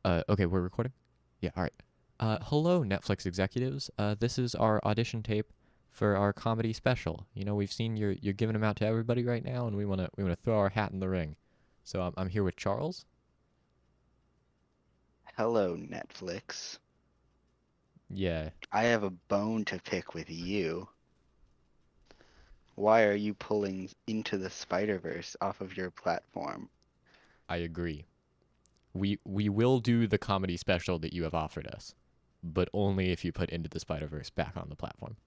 Okay, we're recording? Yeah, all right. Hello, Netflix executives. This is our audition tape for our comedy special. You know, we've seen you're giving them out to everybody right now, and we wanna throw our hat in the ring. So I'm here with Charles. Hello, Netflix. Yeah, I have a bone to pick with you. Why are you pulling Into the Spider-Verse off of your platform? I agree. We will do the comedy special that you have offered us, but only if you put Into the Spider Verse back on the platform.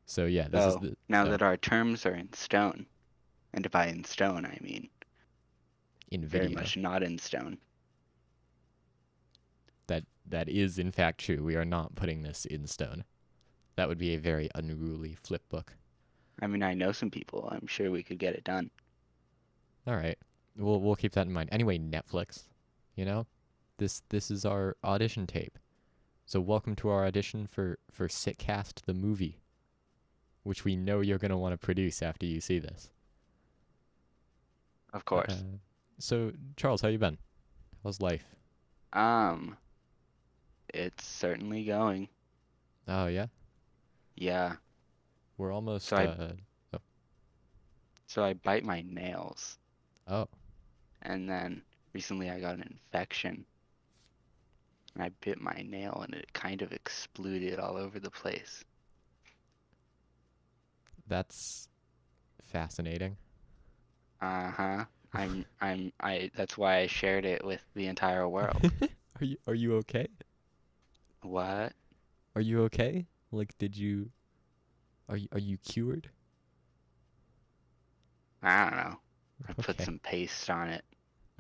So yeah, this is So, the now that our terms are in stone, and by in stone I mean in very video. much not in stone. That is in fact true. We are not putting this in stone. That would be a very unruly flip book. I mean, I know some people. I'm sure we could get it done. All right. We'll keep that in mind. Anyway, Netflix, you know, this is our audition tape. So welcome to our audition for Sitcast the movie, which we know you're gonna want to produce after you see this. Of Uh, course. so Charles, how you been? How's life? Um, it's certainly going. Oh yeah, Yeah. we're So almost. I Oh, so I bite my nails, oh, and then recently I got an infection, and I bit my nail, and it kind of exploded all over the place. that's fascinating. Uh-huh. That's why I shared it with the entire world. Are you okay? What? Are you okay? Like, did you are you cured? I don't know. I put Okay, some paste on it.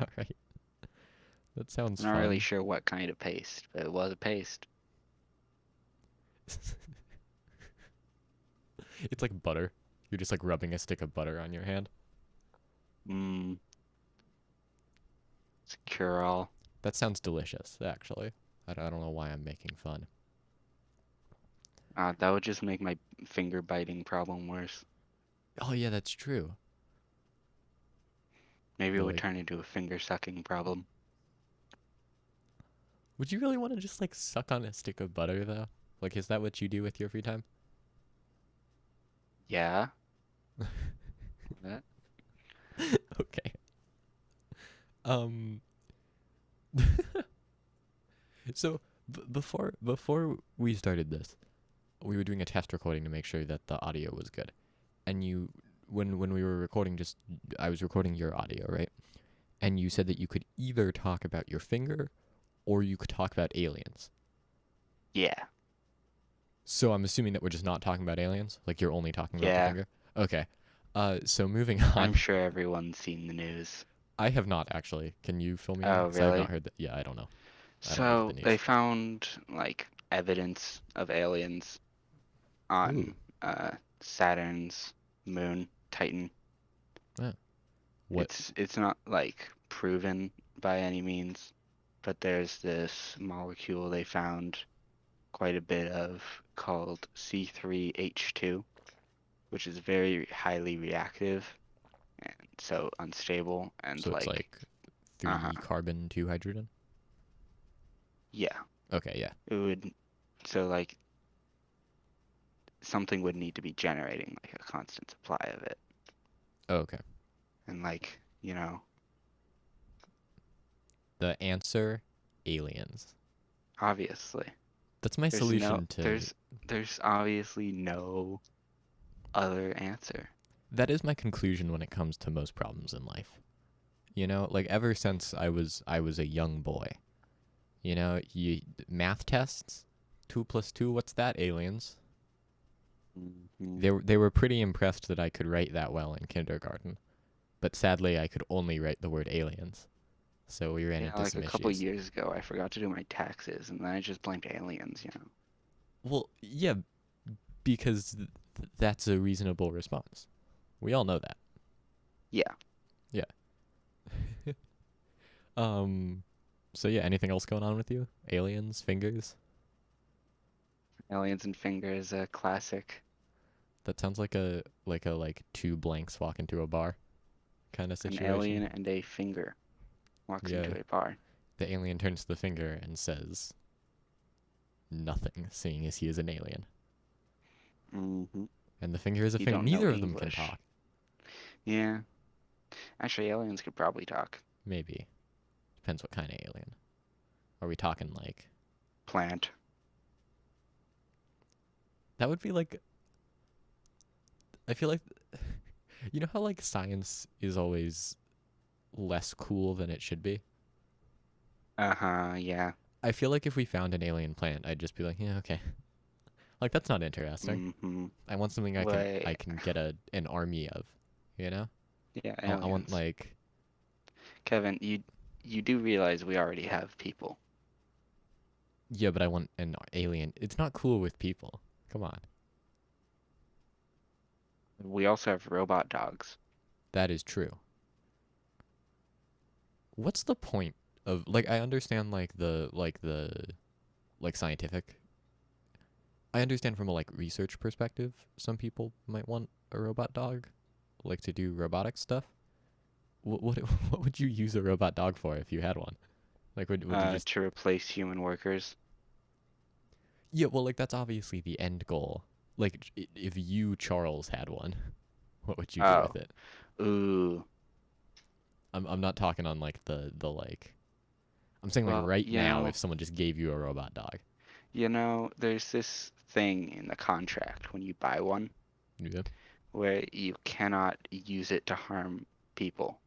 all right. That sounds I'm not really fun. sure what kind of paste, but it was a paste. It's like butter. You're just like rubbing a stick of butter on your hand. Mmm, it's a cure-all. That sounds delicious, actually. I don't know why I'm making fun. That would just make my finger biting problem worse. Oh yeah, that's true. Maybe it But would like, turn into a finger sucking problem. would you really want to just like suck on a stick of butter though? Like, is that what you do with your free time? Yeah? What? Okay. Um. So before we started this, we were doing a test recording to make sure that the audio was good. And when we were recording, just I was recording your audio, right? And you said that you could either talk about your finger or you could talk about aliens. Yeah. So I'm assuming that we're just not talking about aliens. Like you're only talking about the Yeah. finger. Okay. So moving I'm on. sure everyone's seen the news. I have not actually. Can you fill me in? Oh, Because I have not really? heard that. Yeah, I don't know. I don't look at the So they news. found like evidence of aliens Ooh. on Saturn's moon, Titan. Yeah. What? It's not like proven by any means, but there's this molecule they found quite a bit of called C3H2, which is very highly reactive and so unstable and So it's like like uh-huh. three carbon, two hydrogen. Yeah, Okay. Yeah. it would so like something would need to be generating like a constant supply of it. Oh, okay. And like, The answer, aliens. obviously That's my there's no solution to. there's there's obviously no other answer. That is my conclusion when it comes to most problems in life. You know, like ever since I was a young boy. You know, you math tests, 2 plus 2. What's that? Aliens. Hmm. They were pretty impressed that I could write that well in kindergarten, but sadly I could only write the word aliens. So we ran Yeah, into like some a couple issues. years ago, I forgot to do my taxes, and then I just blamed aliens. Well, yeah, because that's a reasonable response. We all know that. Yeah, Yeah. Um. So yeah, anything else going on with you? Aliens, fingers. aliens and fingers, a classic. That sounds like a two blanks walk into a bar kind of An situation. alien and a finger walks Yeah, into a bar. the alien turns to the finger and says nothing, seeing as he is an alien. Mm-hmm. And the finger is a You finger. don't know Neither of them can English. talk. Yeah. Actually, aliens could probably talk. Maybe. Depends what kind of alien. Are we talking like. Plant. That would be like. I feel like. You know how like science is always less cool than it should be? Uh-huh, yeah. I feel like if we found an alien plant, I'd just be like, yeah, okay. Like that's not interesting. Mm-hmm. I want something I Wait. can get an army of, you know? Yeah, I want aliens. like Kevin, you do realize we already have people. yeah, but I want an alien. It's not cool with people. Come on. We also have robot dogs. That is true. What's the point of like I understand like scientific. I understand from a like research perspective, some people might want a robot dog like to do robotic stuff. What what would you use a robot dog for if you had one? Like would you just To replace human workers. yeah, well like that's obviously the end goal. Like if you Charles had one, what would you do Oh. with it? Ooh. I'm not talking on like the like I'm saying like Well, right now if someone just gave you a robot dog. there's this thing in the contract when you buy one Yeah. where you cannot use it to harm people.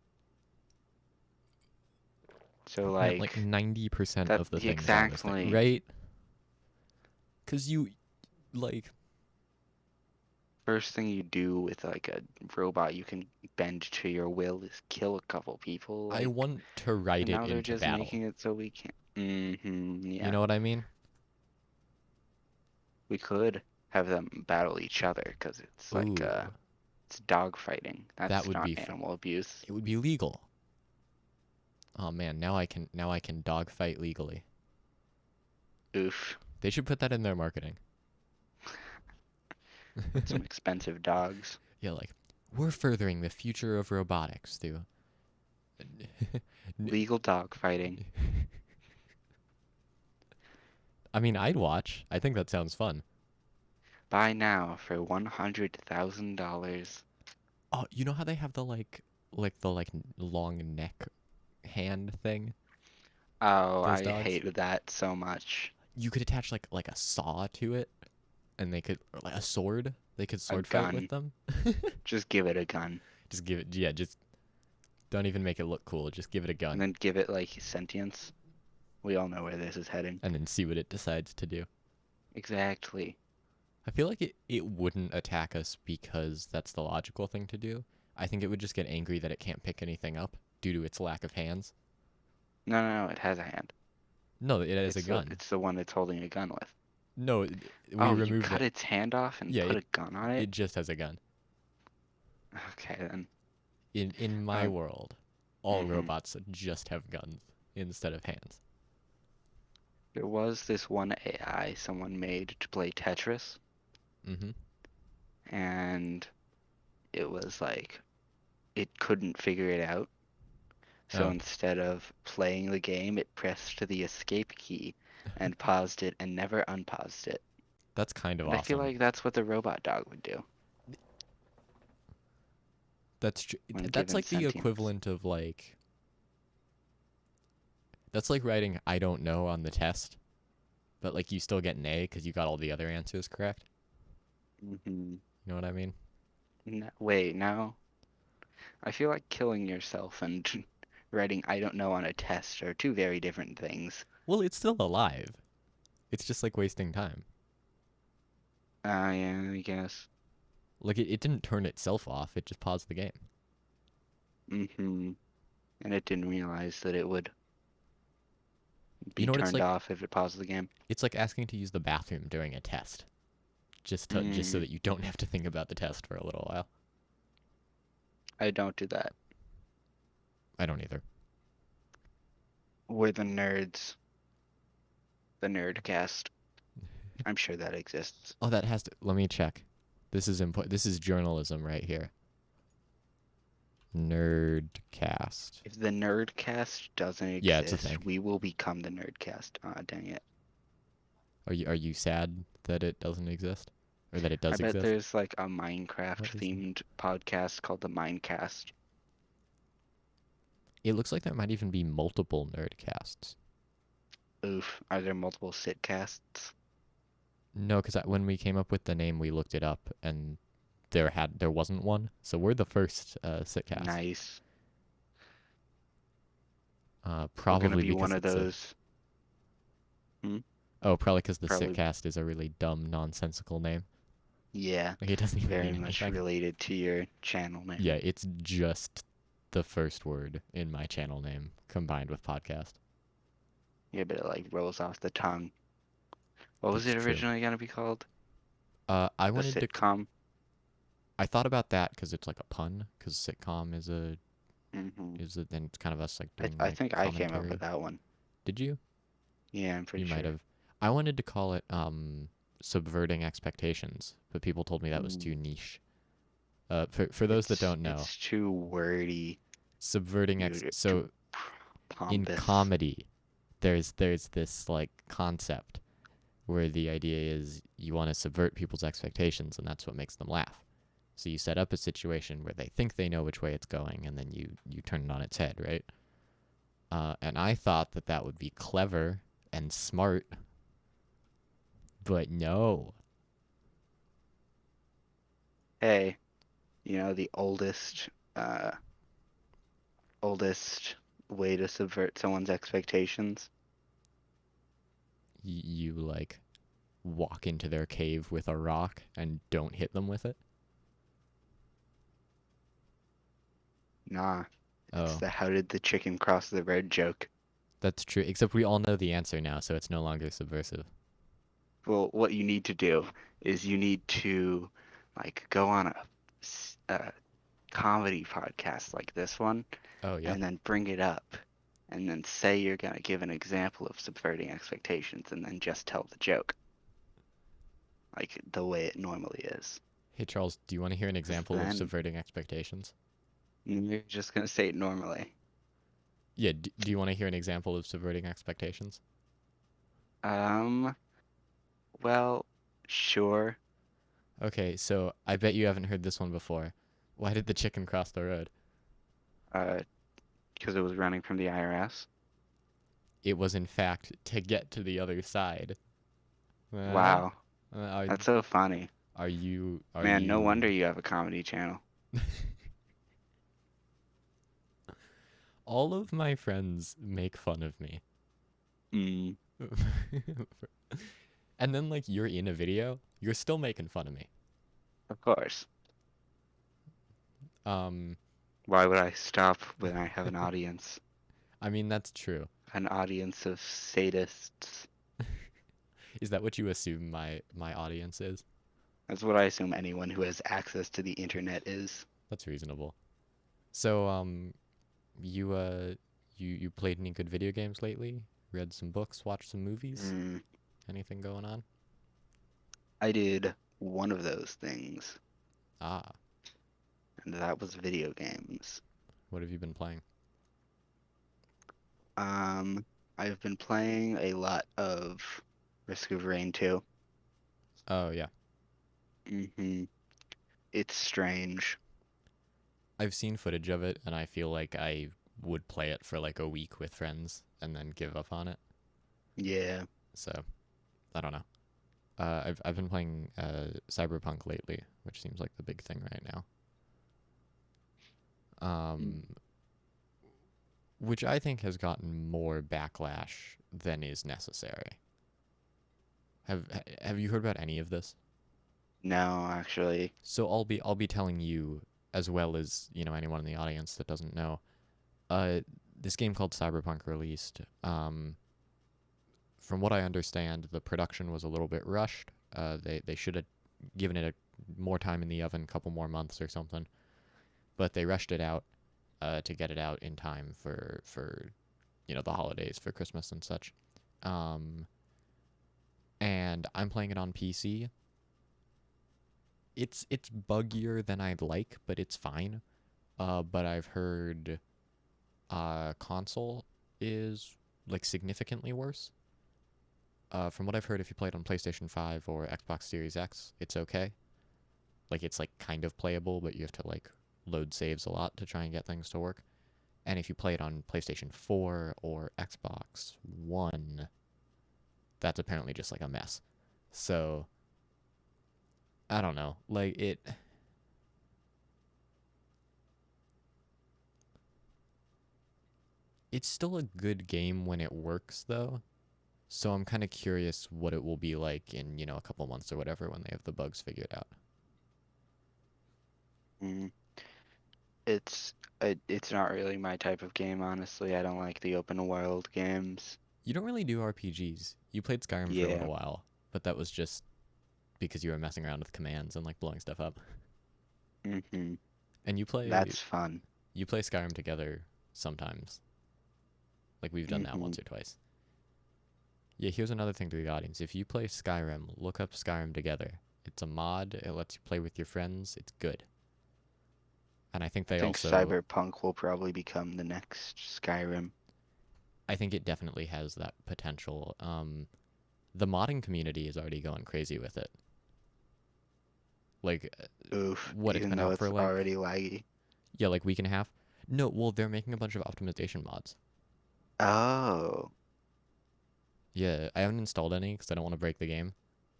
So Man, like like 90% that of the things on this thing, exactly. right? Cuz you like First thing you do with like a robot you can bend to your will is kill a couple people, I like, want to ride and it now they're into just battle. making it so we can't. You Yeah. know what I mean? We could have them battle each other because it's like Ooh, it's dog fighting. that That's would not be fun. animal abuse. It would be legal. Oh man, now I can dogfight legally. Oof. They should put that in their marketing. With some expensive dogs. Yeah, like we're furthering the future of robotics through. Legal dog fighting. I mean, I'd watch. I think that sounds fun. Buy now for $100,000. Oh, you know how they have the like long neck hand thing? Oh, Those I dogs. hated that so much. You could attach like a saw to it, and they could or like a sword. They could A sword fight with gun. them. Just give it a gun. Just give it. Yeah, just don't even make it look cool. Just give it a And gun, then give it like sentience. We all know where this is heading. and then see what it decides to do. Exactly. I feel like it wouldn't attack us because that's the logical thing to do. I think it would just get angry that it can't pick anything up due to its lack of hands. No, no, no, it has a hand. No, it has a gun. It's the one it's holding a gun with. No, we Oh, you removed cut that. its hand off and Yeah, put a gun on it? it just has a gun. Okay, then. In my Uh, world, all hmm robots just have guns instead of hands. There was this one AI someone made to play Tetris, Mm-hmm. and it was like, it couldn't figure it out. So Oh, instead of playing the game, it pressed the escape key and paused it and never unpaused it. that's kind of And I feel awesome. like that's what the robot dog would do when That's given like the sentience. equivalent of like that's like writing I don't know on the test, but like you still get an A because you got all the other answers correct. hmm You know what I mean? Wait, now I feel like killing yourself and writing I don't know on a test are two very different things. Well, it's still alive. It's just like wasting time. Yeah, I guess. Like it didn't turn itself off. It just paused the game. hmm And it didn't realize that it would You be know what it's turned like? off if it paused the game. It's like asking to use the bathroom during a test, just so Mm, that you don't have to think about the test for a little while. I don't do that. I don't either. We're the nerds. The Nerdcast. I'm sure that exists. Oh, that has to. Let me check. This is input. This is journalism right here. Nerdcast. If the Nerdcast doesn't Yeah, it's a thing. exist, we will become the Nerdcast. Ah, dang it. Are you sad that it doesn't exist, or that it I does bet exist? there's like a Minecraft What is it? themed podcast called the Minecast. It looks like there might even be multiple Nerdcasts. Oof. Are there multiple sitcasts? No, because when we came up with the name, we looked it up, and there wasn't one. So we're the first sitcast. Nice. We're gonna Probably be one because of it's a those. Hmm? probably because the Probably. sitcast is a really dumb, nonsensical name. Yeah. Like it doesn't even Very mean much anything. related to your channel Yeah, name. it's just the first word in my channel name combined with podcast. Yeah, but it like rolls off the tongue. What was That's it true. originally gonna be called? I A wanted to. sitcom? I thought about that because it's like a pun. Because sitcom Hmm. then it's kind of us like doing I like think I came up with commentary. that one. Did you? Yeah, I'm You pretty might sure. have. I wanted to call it subverting expectations, but people told me that was too Mm, niche. For those that don't know, it's too wordy, dude. It's too so in pompous. comedy, there's this like concept where the idea is you want to subvert people's expectations, and that's what makes them laugh. So you set up a situation where they think they know which way it's going, and then you turn it on its head, right? And I thought that that would be clever and smart, but no. Hey, the uh, oldest way to subvert someone's expectations? You like walk into their cave with a rock and don't hit them with it. Nah, it's Oh, the how did the chicken cross the road joke. that's true. Except we all know the answer now, so it's no longer subversive. Well, what you need to do is you need to like go on a comedy podcast like this one Oh yeah. and then bring it up and then say you're going to give an example of subverting expectations and then just tell the joke like the way it normally is. Hey Charles, do you want to hear an Because example of then subverting expectations? you're just going to say it normally. Yeah. Do you want to hear an example of subverting expectations? Um, well, sure. Okay, so I bet you haven't heard this one before. Why did the chicken cross the road? Uh, because it was running from the IRS. It was in fact to get to the other side. Uh, Wow, are that's so funny. are you are Man, no you wonder you have a comedy channel. all of my friends make fun of me. Mm, And then like you're in a video, you're still making fun of me. of course. Um Why would I stop when I have an audience? I mean that's true. An audience of sadists. Is that what you assume my audience is? That's what I assume anyone who has access to the internet is. That's reasonable. So you you played any good video games lately? Read some books, watched some movies? Mm, Anything going on? I did one of those things, Ah, and that was video games. what have you been playing? Um, I've been playing a lot of Risk of Rain 2. Oh yeah. Hmm. It's strange. I've seen footage of it and I feel like I would play it for like a week with friends and then give up on it. Yeah. So, I don't know. I've been playing Cyberpunk lately, which seems like the big thing right now. Mm. Um, which I think has gotten more backlash than is necessary. Have you heard about any of this? No, actually. So I'll be telling you as well as anyone in the audience that doesn't know. Uh, this game called Cyberpunk released. From what I understand, the production was a little bit rushed. They should have given it more time in the oven, a couple more months or something. But they rushed it out to get it out in time for the holidays, for Christmas and such. Um, and I'm playing it on PC. It's buggier than I'd like, but it's fine. But I've heard console is like significantly worse. From what I've heard, if you play it on PlayStation 5 or Xbox Series X, it's okay. Like it's like kind of playable, but you have to like load saves a lot to try and get things to work. And if you play it on PlayStation 4 or Xbox One, that's apparently just like a mess. So I don't know. Like it's still a good game when it works though. So I'm kind of curious what it will be like in, a couple months or whatever when they have the bugs figured out. Mm. It's not really my type of game, honestly. I don't like the open world games. You don't really do RPGs. You played Skyrim for a Yeah. little while, but that was just because you were messing around with commands and like blowing stuff up. Hmm. And That's fun. you play Skyrim together sometimes. Like we've done that Hmm. once or twice. Yeah, here's another thing to the audience. If you play Skyrim, look up Skyrim together. It's a mod. It lets you play with your friends. It's good. And I think I they think also Cyberpunk will probably become the next Skyrim. I think it definitely has that potential. The modding community is already going crazy with it. Like Oof, what it's even been though out for it's like already laggy. yeah, like week and a half. No, well they're making a bunch of optimization mods. Oh, Yeah, I haven't installed any because I don't want to break the game,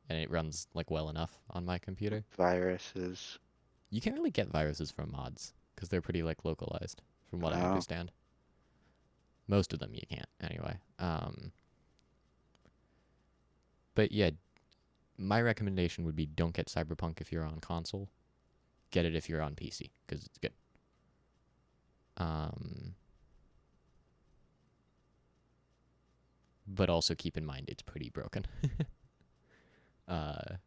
and it runs like well enough on my computer. viruses. You can't really get viruses from mods because they're pretty like localized, from what I Oh, understand. Most of them you can't anyway. But yeah, my recommendation would be don't get Cyberpunk if you're on console. Get it if you're on PC because it's good. Um, but also keep in mind it's pretty broken. uh,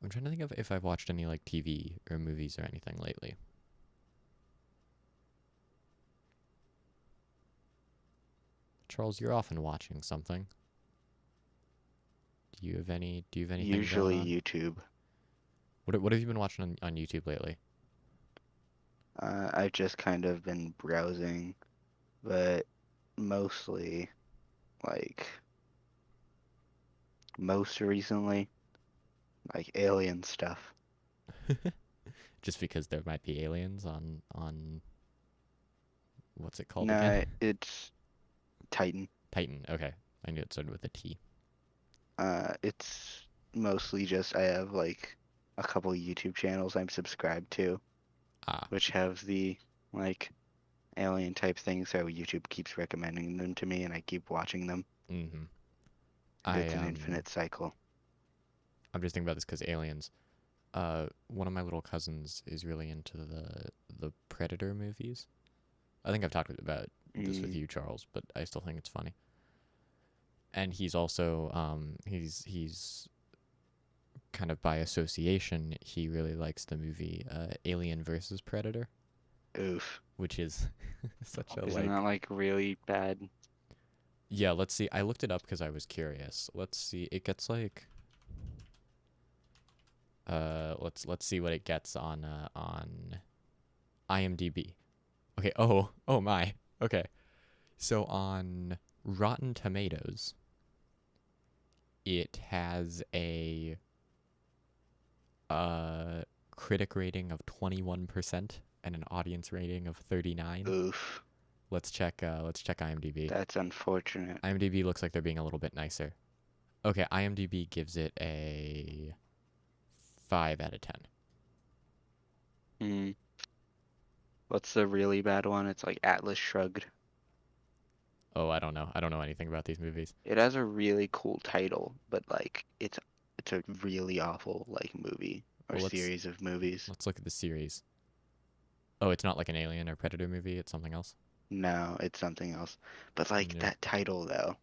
I'm trying to think of if I've watched any like TV or movies or anything lately. Charles, you're often watching something. Do you have anything going usually on? YouTube. What have you been watching on YouTube lately? I've just kind of been browsing, but mostly, like, most recently, like alien stuff. Just because there might be aliens on what's it called again? No, it's Titan. Titan. Okay, I knew it started with a T. It's mostly just I have like a couple YouTube channels I'm subscribed to, Ah. which have the like alien type things, so YouTube keeps recommending them to me and I keep watching them. Mm-hmm. And I it's an infinite cycle. I'm just thinking about this because aliens. One of my little cousins is really into the Predator movies. I think I've talked about this with Mm, you, Charles, but I still think it's funny. And he's also he's kind of by association he really likes the movie Alien versus Predator, oof. which is such a Isn't that like like really bad? yeah. Let's see. I looked it up because I was curious. Let's see. It gets like let's see what it gets on IMDb. Okay. Oh my. Okay. So on Rotten Tomatoes, it has a uh critic rating of 21% and an audience rating of 39. Oof. Let's check IMDb. That's unfortunate. IMDb looks like they're being a little bit nicer. Okay, IMDb gives it a 5 out of 10. Mm. What's the really bad one? It's like Atlas Shrugged. Oh, I don't know. I don't know anything about these movies. It has a really cool title, but like it's a really awful like movie or Well, series of movies. let's look at the series. Oh, it's not like an Alien or Predator movie. It's something else. No, it's something else. But like Nope. that title though.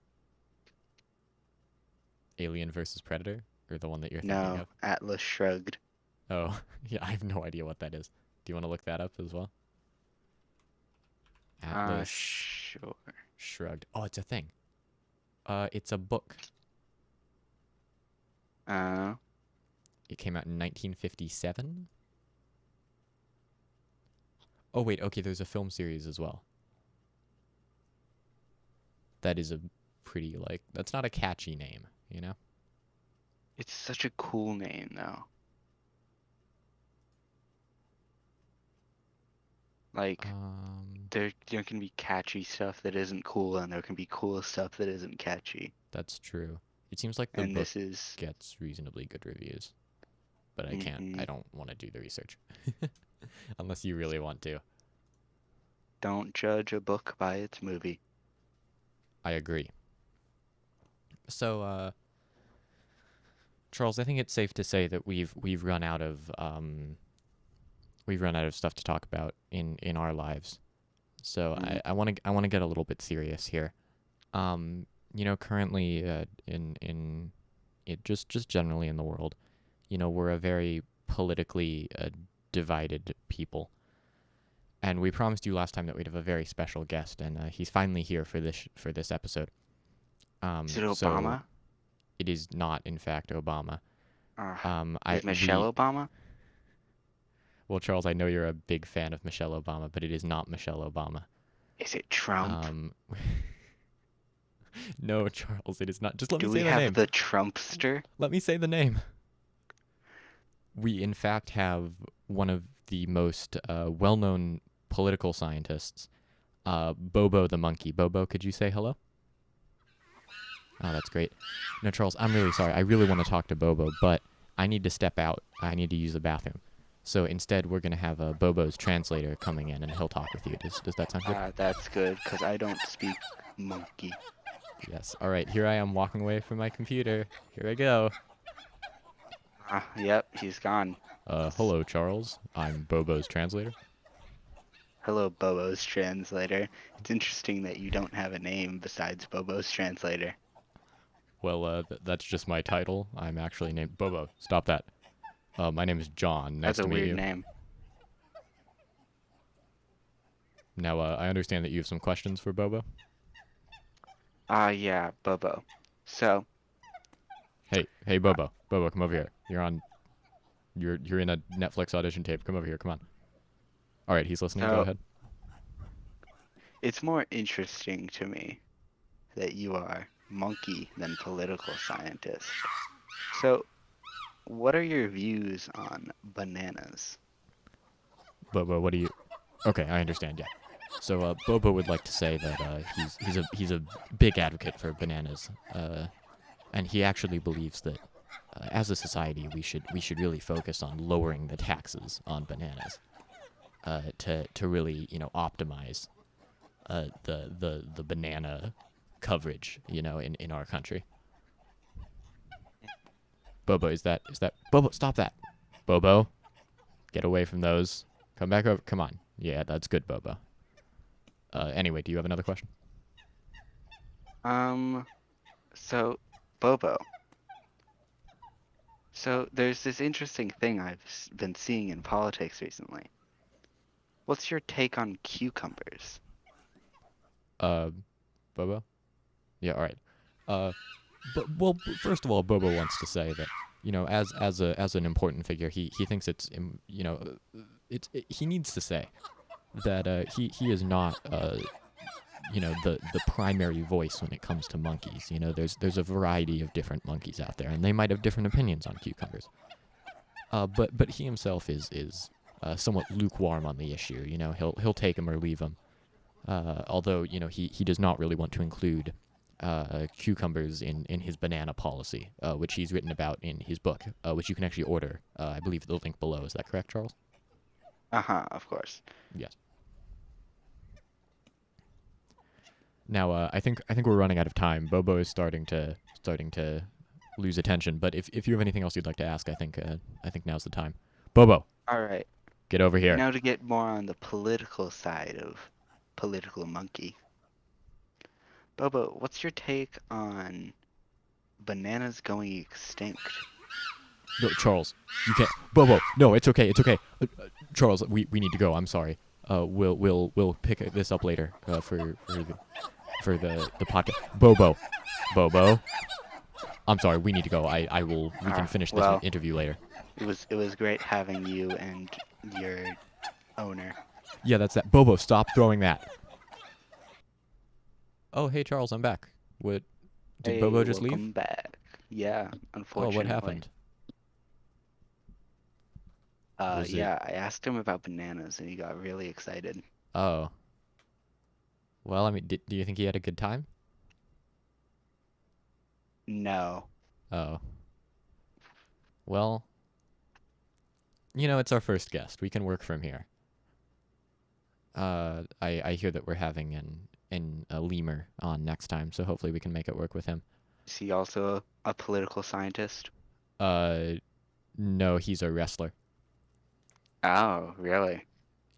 Alien versus Predator, or the one that you're thinking No, of. Atlas Shrugged. Oh, yeah. I have no idea what that is. Do you want to look that up as well? Atlas Sure. Shrugged. Oh, it's a thing. It's a book. Uh, It came out in 1957. Oh wait, okay. There's a film series as well. That is a pretty like. That's not a catchy name, you know. It's such a cool name, though. Like, Um, there can be catchy stuff that isn't cool, and there can be cool stuff that isn't catchy. that's true. It seems like the And book this is, gets reasonably good reviews, but I can't. mm-hmm, I don't want to do the research unless you really want to. don't judge a book by its movie. I agree. So, Charles, I think it's safe to say that we've run out of stuff to talk about in our lives. So Mm-hmm. I want to get a little bit serious here. Currently in it just generally in the world, we're a very politically divided people. And we promised you last time that we'd have a very special guest, and he's finally here for this episode. Is it So Obama? it is not, in fact, Obama. Uh, I is Michelle we Obama? Well, Charles, I know you're a big fan of Michelle Obama, but it is not Michelle Obama. Is it Trump? Um, no, Charles, it is not. Just let me Do say we the have name. the Trumpster? Let me say the name. We, in fact, have one of the most well-known political scientists, Bobo the monkey. Bobo, could you say hello? Oh, that's great. No, Charles, I'm really sorry. I really want to talk to Bobo, but I need to step out. I need to use the bathroom. So instead, we're going to have Bobo's translator coming in, and he'll talk with you. Does that sound good? That's good, because I don't speak monkey. Yes. All right, here I am walking away from my computer. Here I go. Yep, he's gone. Hello, Charles. I'm Bobo's translator. Hello, Bobo's translator. It's interesting that you don't have a name besides Bobo's translator. Well, that's just my title. I'm actually named Bobo. Stop that. My name is John. Nice That's a to meet weird you. name. Now, I understand that you have some questions for Bobo. Yeah, Bobo. So, Hey, Bobo. Bobo, come over here. You're in a Netflix audition tape. Come over here. Come on. All right, he's listening. Go so ahead. it's more interesting to me that you are monkey than political scientist. So, what are your views on bananas? Bobo, what do you? Okay, I understand. Yeah. So Bobo would like to say that he's a big advocate for bananas, and he actually believes that as a society we should really focus on lowering the taxes on bananas, to really optimize the banana coverage in our country. Bobo, is that Bobo? Stop that, Bobo! Get away from those. Come back over. Come on. Yeah, that's good, Bobo. Anyway, do you have another question? So, Bobo. So, there's this interesting thing I've been seeing in politics recently. What's your take on cucumbers? Uh, Bobo? Yeah, all right. Well, first of all, Bobo wants to say that as an important figure, he thinks he needs to say that he is not the primary voice when it comes to monkeys. There's a variety of different monkeys out there, and they might have different opinions on cucumbers. But he himself is somewhat lukewarm on the issue. He'll take them or leave them. Although he does not really want to include cucumbers in his banana policy, which he's written about in his book, which you can actually order. I believe the link below. Is that correct, Charles? Of course. Yes. Now, I think we're running out of time. Bobo is starting to lose attention. But if you have anything else you'd like to ask, I think now's the time. Bobo, All right. get over here. Now to get more on the political side of political monkey. Bobo, what's your take on bananas going extinct? No, Charles, you can't. Bobo, no, it's okay. It's okay. Charles, we need to go. I'm sorry. We'll pick this up later for the podcast. Bobo. I'm sorry. We need to go. We can finish this interview later. It was great having you and your owner. Yeah, that's that. Bobo, stop throwing that. Oh, hey Charles, I'm back. What? Did Hey, Bobo just leave? welcome back. Yeah, Oh, what unfortunately. happened? Was it? Yeah, I asked him about bananas and he got really excited. Oh, well, I mean, do you think he had a good time? No. Oh, well, it's our first guest. We can work from here. I hear that we're having an a lemur on next time, so hopefully we can make it work with him. Is he also a political scientist? Uh, no, he's a wrestler. Oh, really?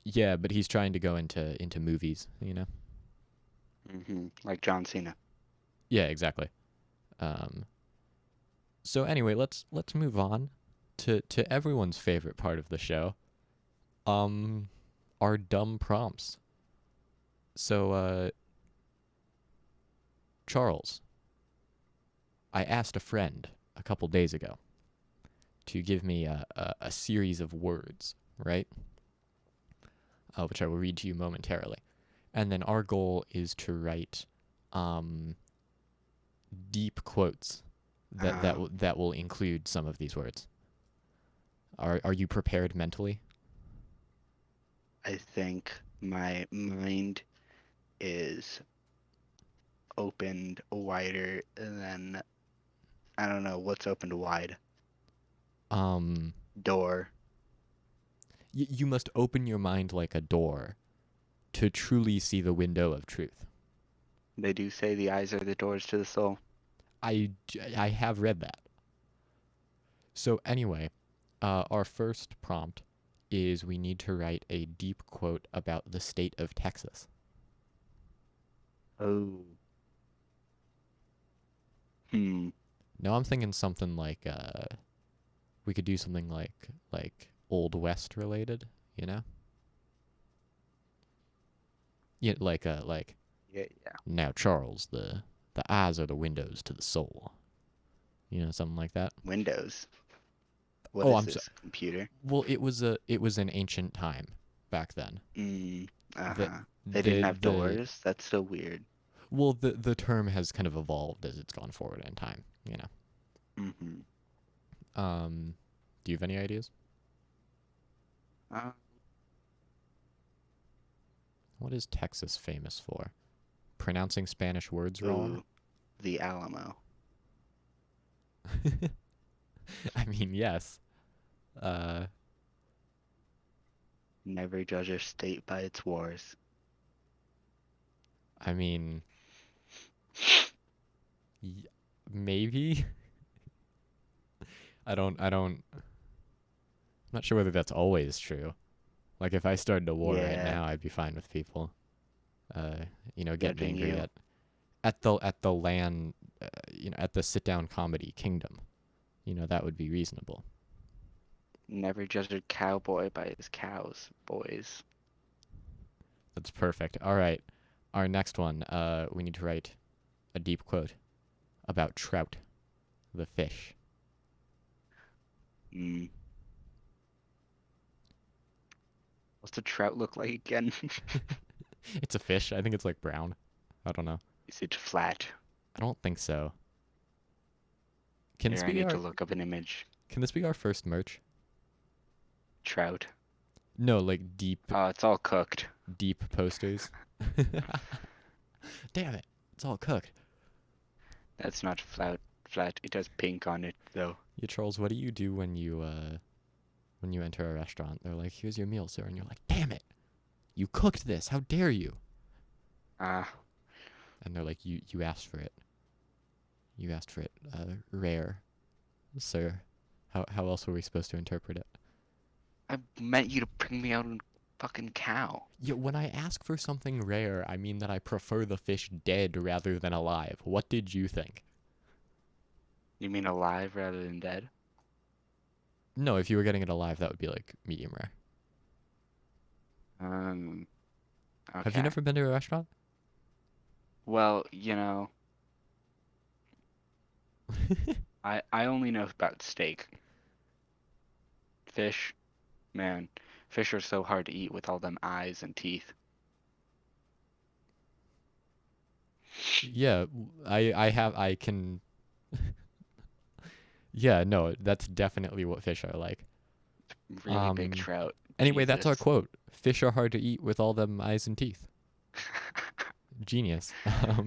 Yeah, but he's trying to go into movies. Like John Cena. Yeah, exactly. Um, so anyway, let's move on to everyone's favorite part of the show. Um, our dumb prompts. So, Charles, I asked a friend a couple days ago to give me a series of words, right? Which I will read to you momentarily. And then our goal is to write um, deep quotes Uh, that will include some of these words. Are you prepared mentally? I think my mind is opened wider than, I don't know, what's opened wide? Um, Door. you must open your mind like a door to truly see the window of truth. They do say the eyes are the doors to the soul. I have read that. So anyway, our first prompt is we need to write a deep quote about the state of Texas. Oh. Hmm. Now I'm thinking something like we could do something like Old West related, you know? Yeah, like Yeah, yeah. now Charles, the eyes are the windows to the soul. Something like that. Windows. What Oh, is I'm so, this? A computer? well, it was an ancient time back then. Mm. The Uh-huh. They didn't have the doors? That's so weird. well the term has kind of evolved as it's gone forward in time. Mm-hmm. Um, do you have any ideas? Uh, What is Texas famous for? Pronouncing Spanish words wrong? ooh. The Alamo. I mean, yes. Uh, Never judge a state by its wars. I mean, y- maybe. I'm not sure whether that's always true. Like, if I started a war right Yeah. now, I'd be fine with people, uh, getting Judging angry you. at the land, at the sit down comedy kingdom. That would be reasonable. Never judge a cowboy by his cows, boys. That's perfect. All right. Our next one, we need to write a deep quote about trout, the fish. Mm. What's the trout look like again? It's a fish. I think it's like brown. I don't know. Is it flat? I don't think so. Can this Here, I be need to our look up an image. can this be our first merch? Trout. No, like Oh, it's all cooked. deep posters. Damn it. It's all cooked. That's not flat. Flat. It has pink on it, though. Yeah, Charles, what do you do when you enter a restaurant? They're like, "Here's your meal, sir." And you're like, "Damn it. You cooked this. How dare you?" Ah, And they're like, "You asked for it. You asked for it rare, sir." How else were we supposed to interpret it? I meant you to bring me out a fucking cow. Yeah, when I ask for something rare, I mean that I prefer the fish dead rather than alive. What did you think? You mean alive rather than dead? No, if you were getting it alive, that would be like medium rare. Um, Have you okay. never been to a restaurant? Well, I only know about steak. Fish, man. Fish are so hard to eat with all them eyes and teeth. Yeah, I can. Yeah, no, that's definitely what fish are like. Really big Um. trout. Anyway, that's our Jesus. quote. Fish are hard to eat with all them eyes and teeth. Genius.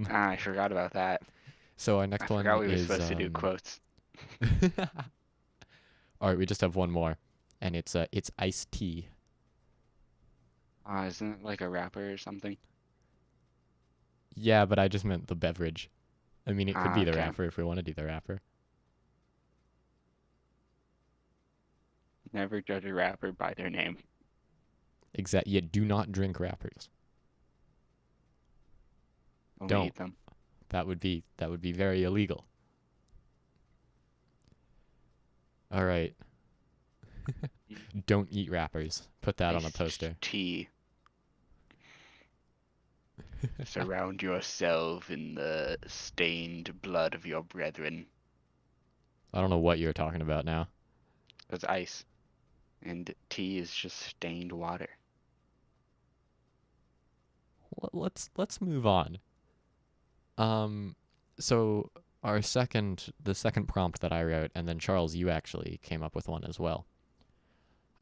Ah, I forgot about that. So our I next one forgot we were is supposed to do quotes. all right, we just have one more, and it's iced tea. Isn't it like a rapper or something? Yeah, but I just meant the beverage. I mean, it could Ah, be the okay. wrapper if we want to do the wrapper. Never judge a rapper by their name. Exact. Yeah, do not drink wrappers. Only Don't. eat them. That would be very illegal. All right. Don't eat wrappers. Put that on a Iced poster. tea. Surround yourself in the stained blood of your brethren. I don't know what you're talking about now. That's ice. And tea is just stained water. Let's move on. Um, so the second prompt that I wrote, and then Charles, you actually came up with one as well.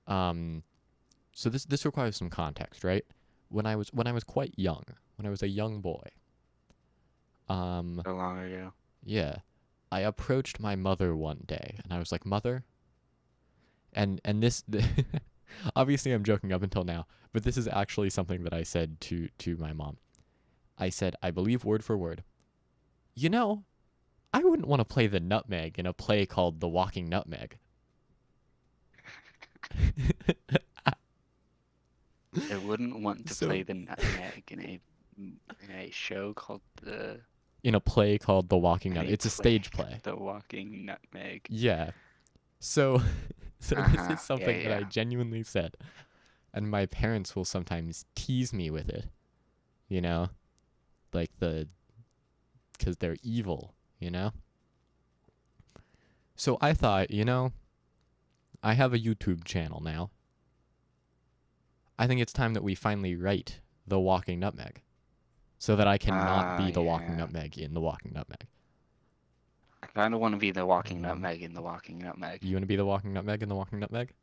Um, so this requires some context, right? When I was quite young, when I was a young boy, um, So long ago. yeah, I approached my mother one day, and I was like, "Mother," and this, obviously I'm joking up until now, but this is actually something that I said to my mom. I said, I believe word for word. You know, I wouldn't want to play the nutmeg in a play called The Walking Nutmeg. I wouldn't want to So play the nutmeg in a show called the in a play called The Walking in Nut, a it's a play stage play. the walking nutmeg. Yeah. So so this Uh-huh. is Yeah, something that yeah. I genuinely said, and my parents will sometimes tease me with it. You know, like because they're evil. You know. So I thought, I have a YouTube channel now. I think it's time that we finally write The Walking Nutmeg, so that I cannot Ah, be the Walking yeah. Nutmeg in The Walking Nutmeg. I kind of want to be the walking Um, nutmeg in the walking nutmeg. you want to be the Walking Nutmeg in The Walking Nutmeg?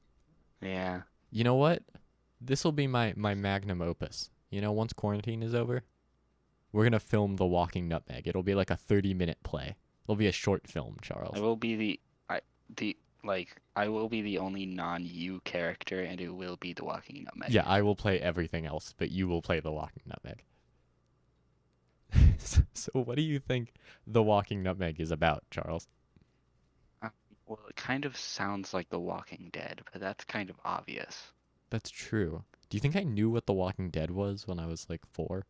Yeah. You know what? This will be my magnum opus. Once quarantine is over, we're gonna film The Walking Nutmeg. It'll be like a 30-minute play. It'll be a short film, I Charles. will be I will be the only non-you character, and it will be the walking Yeah, nutmeg. I will play everything else, but you will play The Walking Nutmeg. So what do you think The Walking Nutmeg is about, Charles? Uh, well, it kind of sounds like The Walking Dead, but that's kind of obvious. That's true. Do you think I knew what The Walking Dead was when I was like 4?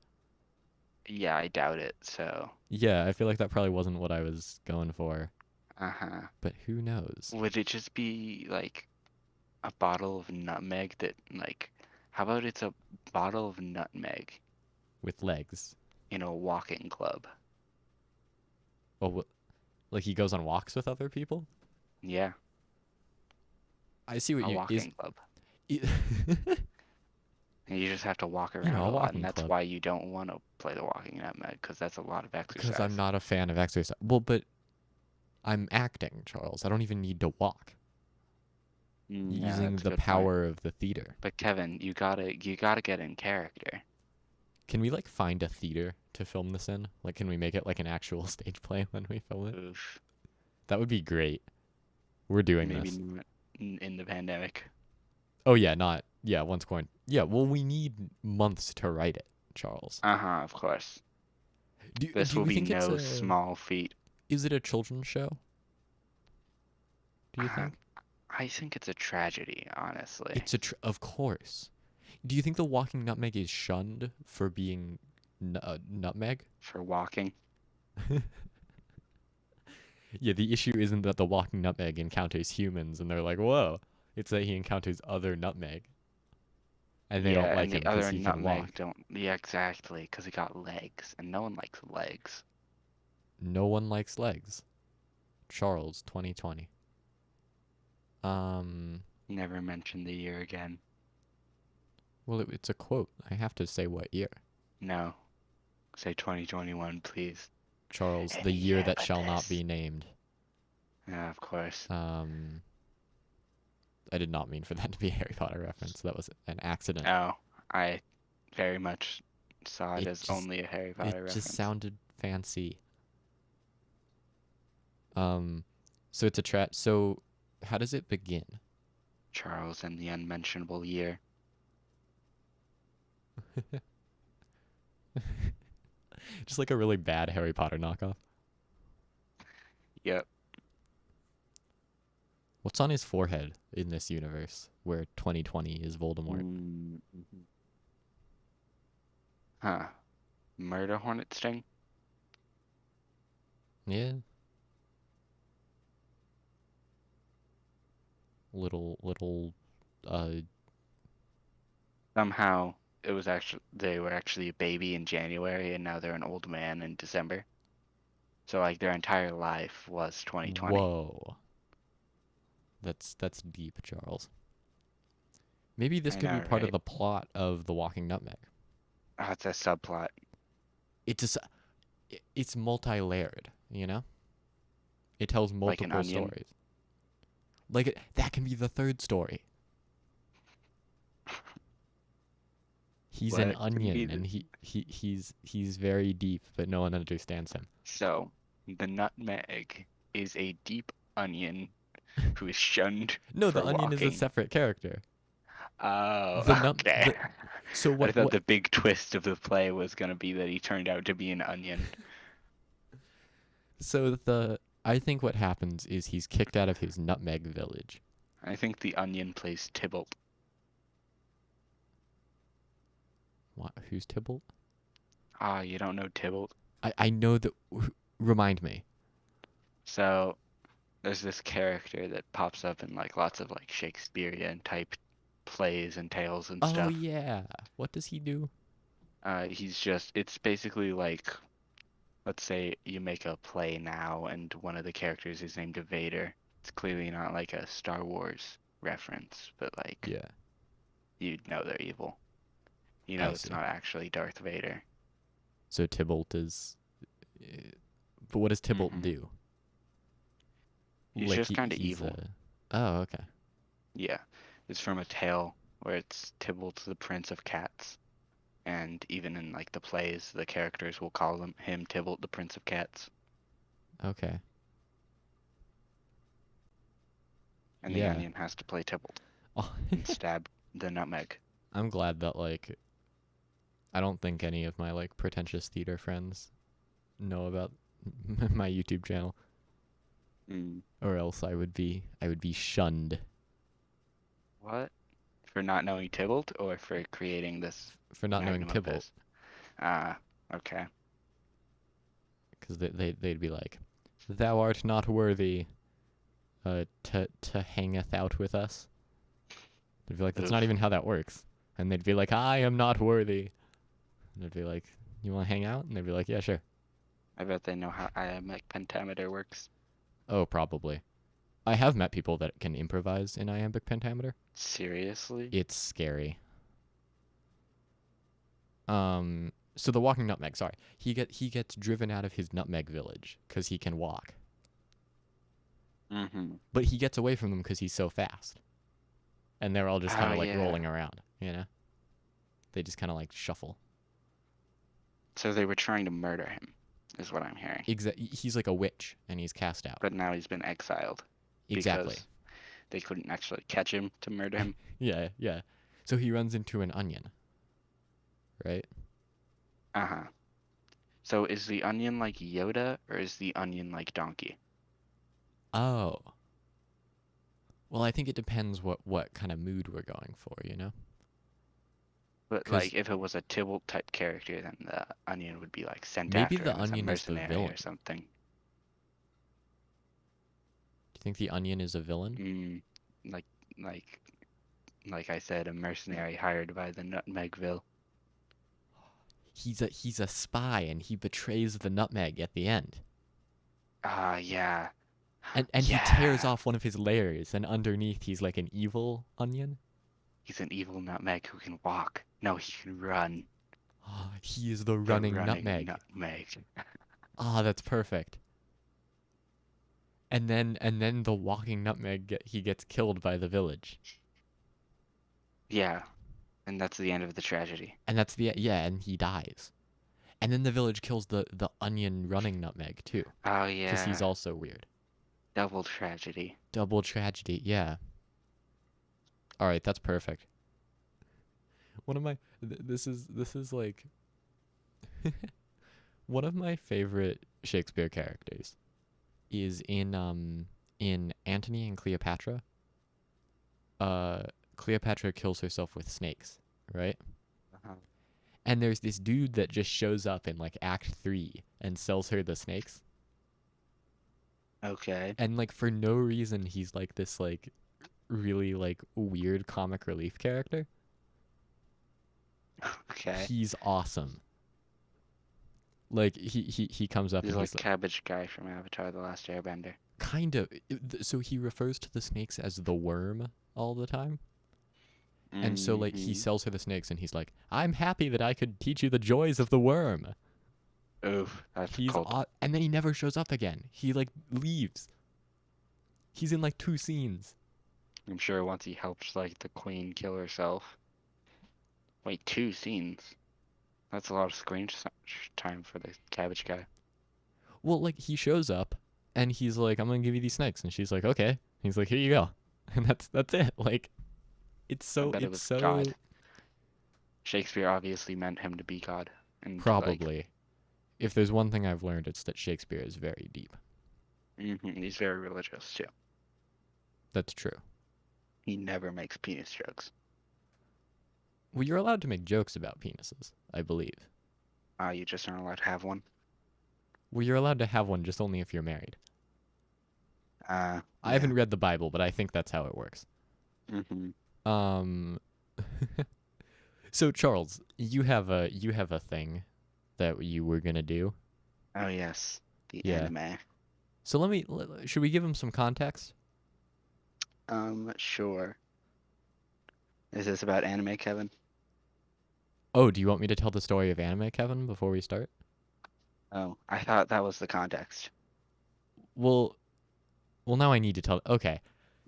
Yeah, I doubt it. So, Yeah, I feel like that probably wasn't what I was going for, uh-huh. but who knows? Would it just be like a bottle of nutmeg that like, how about it's a bottle of nutmeg With legs. in a walking club? Oh, like he goes on walks with other people? Yeah, I see what a you is. walking club. You And you just have to walk around know, a a lot, and walking that's club. why you don't want to play the walking nutmeg, because that's a lot of Because I'm exercise. not a fan of exercise. Well, but I'm acting, Charles. I don't even need to walk. Yeah, Using that's a the good point. power of the theater. But Kevin, you gotta get in character. Can we like find a theater to film this in? Like, can we make it like an actual stage play when we film it? Oof. That would be great. We're doing Maybe this. not in the pandemic. Oh yeah, not yeah. Once quarantine. Yeah. Well, we need months to write it, Charles. Uh-huh, of course. Do This will you be think it's no a small feat. is it a children's show? Do you Uh, think I think it's a tragedy, honestly, it's of course? Do you think the Walking Nutmeg is shunned for being nutmeg? for walking. Yeah, the issue isn't that the Walking Nutmeg encounters humans and they're like, whoa. It's that he encounters other nutmeg and they don't Yeah, like and him the because other he can nutmeg walk. don't. Yeah, exactly, because he got legs, and no one likes legs. No one likes legs. Charles, 2020. Um, Never mention the year again. Well, it's a quote. I have to say what year. No, say 2021, please. Charles, the Any year year that but shall not this. be named. Yeah, of course. Um, I did not mean for that to be a Harry Potter reference. That was an accident. Oh, I very much saw it It as just only a Harry it Potter just reference. sounded fancy. Um, so it's a So, how does it begin? Charles and the Unmentionable Year. Just like a really bad Harry Potter knockoff. Yep. What's on his forehead in this universe where 2020 is Voldemort? Mm-hmm. Huh. Murder Hornet Sting? Yeah, little. Uh, Somehow they were actually a baby in January and now they're an old man in December. So like their entire life was 2020. whoa, that's deep, Charles. Maybe this I could be know, part of right? the plot of The Walking Nutmeg. Oh, it's a subplot. It's just, it's multi-layered, you know? It tells Like an multiple onion. stories. Like that can be the third story. He's an What can be onion the and he's very deep, but no one understands him. So the nutmeg is a deep onion who is shunned No, the for onion is a walking. separate character. Oh, The nut okay. the So I what thought what the big twist of the play was gonna be that he turned out to be an onion. so the I think what happens is he's kicked out of his nutmeg village. I think the onion plays Tybalt. What, who's Tybalt? Ah, you don't know Tybalt? I know that. Remind me. So there's this character that pops up in like lots of like Shakespearean type plays and tales and Oh stuff. yeah. What does he do? It's basically like, let's say you make a play now and one of the characters is named a Vader. It's clearly not like a Star Wars reference, but like Yeah, you know they're evil. You I know it's see. not actually Darth Vader. So Tybalt is. uh, But what does Tybalt hmm do? He's Like just kind of he's evil. a. Oh, okay. Yeah. It's from a tale where it's Tybalt the Prince of Cats. And even in like the plays, the characters will call him Tybalt the Prince of Cats. Okay. And the Yeah. onion has to play Tybalt Oh, and stab the nutmeg. I'm glad that like I don't think any of my like pretentious theater friends know about my YouTube channel, Mm. or else I would be shunned What? For not knowing Tybalt or for creating this for not knowing magnum Tybalt, opus? Ah, okay. because they'd be like, "Thou art not worthy, to hangeth out with us." They'd be like, "That's not Oof. even how that works," and they'd be like, "I am not worthy," and they'd be like, "You want to hang out?" And they'd be like, "Yeah, sure." I bet they know how iambic pentameter works. Oh, probably. I have met people that can improvise in iambic pentameter. Seriously? It's scary. So the walking nutmeg. Sorry, he gets driven out of his nutmeg village because he can walk, Mm-hmm. but he gets away from them because he's so fast, and they're all just kind Oh, of like yeah. rolling around. You know, they just kind of like shuffle. So they were trying to murder him, is what I'm hearing. He's like a witch, and he's cast out. But now he's been exiled Exactly. because they couldn't actually catch him to murder him. Yeah, yeah. So he runs into an onion, right? Uh-huh. So is the onion like Yoda or is the onion like Donkey? Oh. Well, I think it depends what kind of mood we're going for. You know, But because like if it was a Tybalt type character, then the onion would be like sent maybe after the him as a onion is the mercenary villain. or something. Do you think the onion is a villain? Mm, like like like I said, a mercenary hired by the Nutmegville. He's a spy, and he betrays the nutmeg at the end. Ah, yeah. And he tears Yeah. off one of his layers, and underneath he's like an evil onion. He's an evil nutmeg who can walk. No, he can run. Ah, he is the The running running nutmeg. nutmeg. Ah, that's perfect. And then the walking nutmeg he gets killed by the village. Yeah, and that's the end of the tragedy. And that's the yeah, and he dies. And then the village kills the onion running nutmeg too, Oh cuz he's yeah, also weird. double tragedy. Double tragedy. Yeah. All right, that's perfect. One of my this is like one of my favorite Shakespeare characters is in Antony and Cleopatra. Uh Cleopatra kills herself with snakes, right? Uh-huh. And there's this dude that just shows up in like act 3 and sells her the snakes. Okay. And like for no reason he's like this like really like weird comic relief character. Okay. He's awesome. Like he comes up He's and like he's like Cabbage Guy from Avatar: The Last Airbender. kind of so he refers to the snakes as the worm all the time. And so like he Mm-hmm. sells her the snakes and he's like, "I'm happy that I could teach you the joys of the worm." Oof, that's He's cold. and then he never shows up again. He like leaves. He's in like 2 scenes. I'm sure once he helped like the queen kill herself. Wait, 2 scenes? That's a lot of screen time for the Cabbage Guy. Well, like he shows up and he's like, "I'm gonna give you these snakes," and she's like, "Okay." He's like, "Here you go," and that's it. Like it's I so bet it it's was so God. Shakespeare obviously meant him to be God and to like. probably. If there's one thing I've learned, it's that Shakespeare is very deep. He's very religious too. That's true. He never makes penis jokes. Well, you're allowed to make jokes about penises, I believe. You just aren't allowed to have one. Well, you're allowed to have one just only if you're married. I Yeah. haven't read the Bible, but I think that's how it works. Mm-hmm. Um, so Charles, you have a thing that you were gonna do. Oh yes, the Yeah. anime. So should we give him some context? Sure. Is this about anime, Kevin? Oh, do you want me to tell the story of anime, Kevin, before we start? Oh, I thought that was the context. Well, well, now I need to tell. Okay,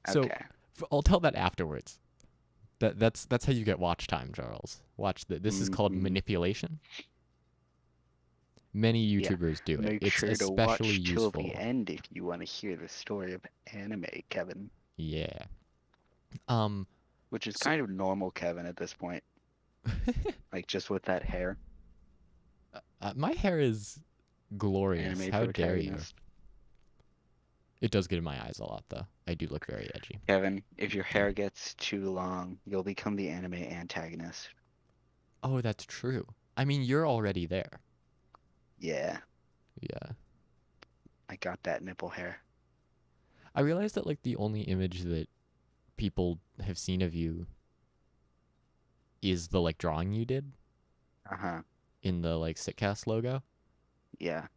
so Okay. I'll tell that afterwards. That's how you get watch time, Charles. Watch that. This is called Mm-hmm. manipulation. Many Yeah. YouTubers do it. Make It's sure to especially watch till the useful. end if you want to hear the story of anime, Kevin. Yeah. Um. Which is So, kind of normal, Kevin, at this point. Like just with that hair, my hair is glorious. anime How dare you? protagonist. It does get in my eyes a lot, though. I do look very edgy. Kevin, if your hair gets too long, you'll become the anime antagonist. Oh, that's true. I mean, you're already there. Yeah, Yeah. I got that nipple hair. I realized that like the only image that people have seen of you is the like drawing you did Uh-huh. in the like Sitcast logo. Yeah.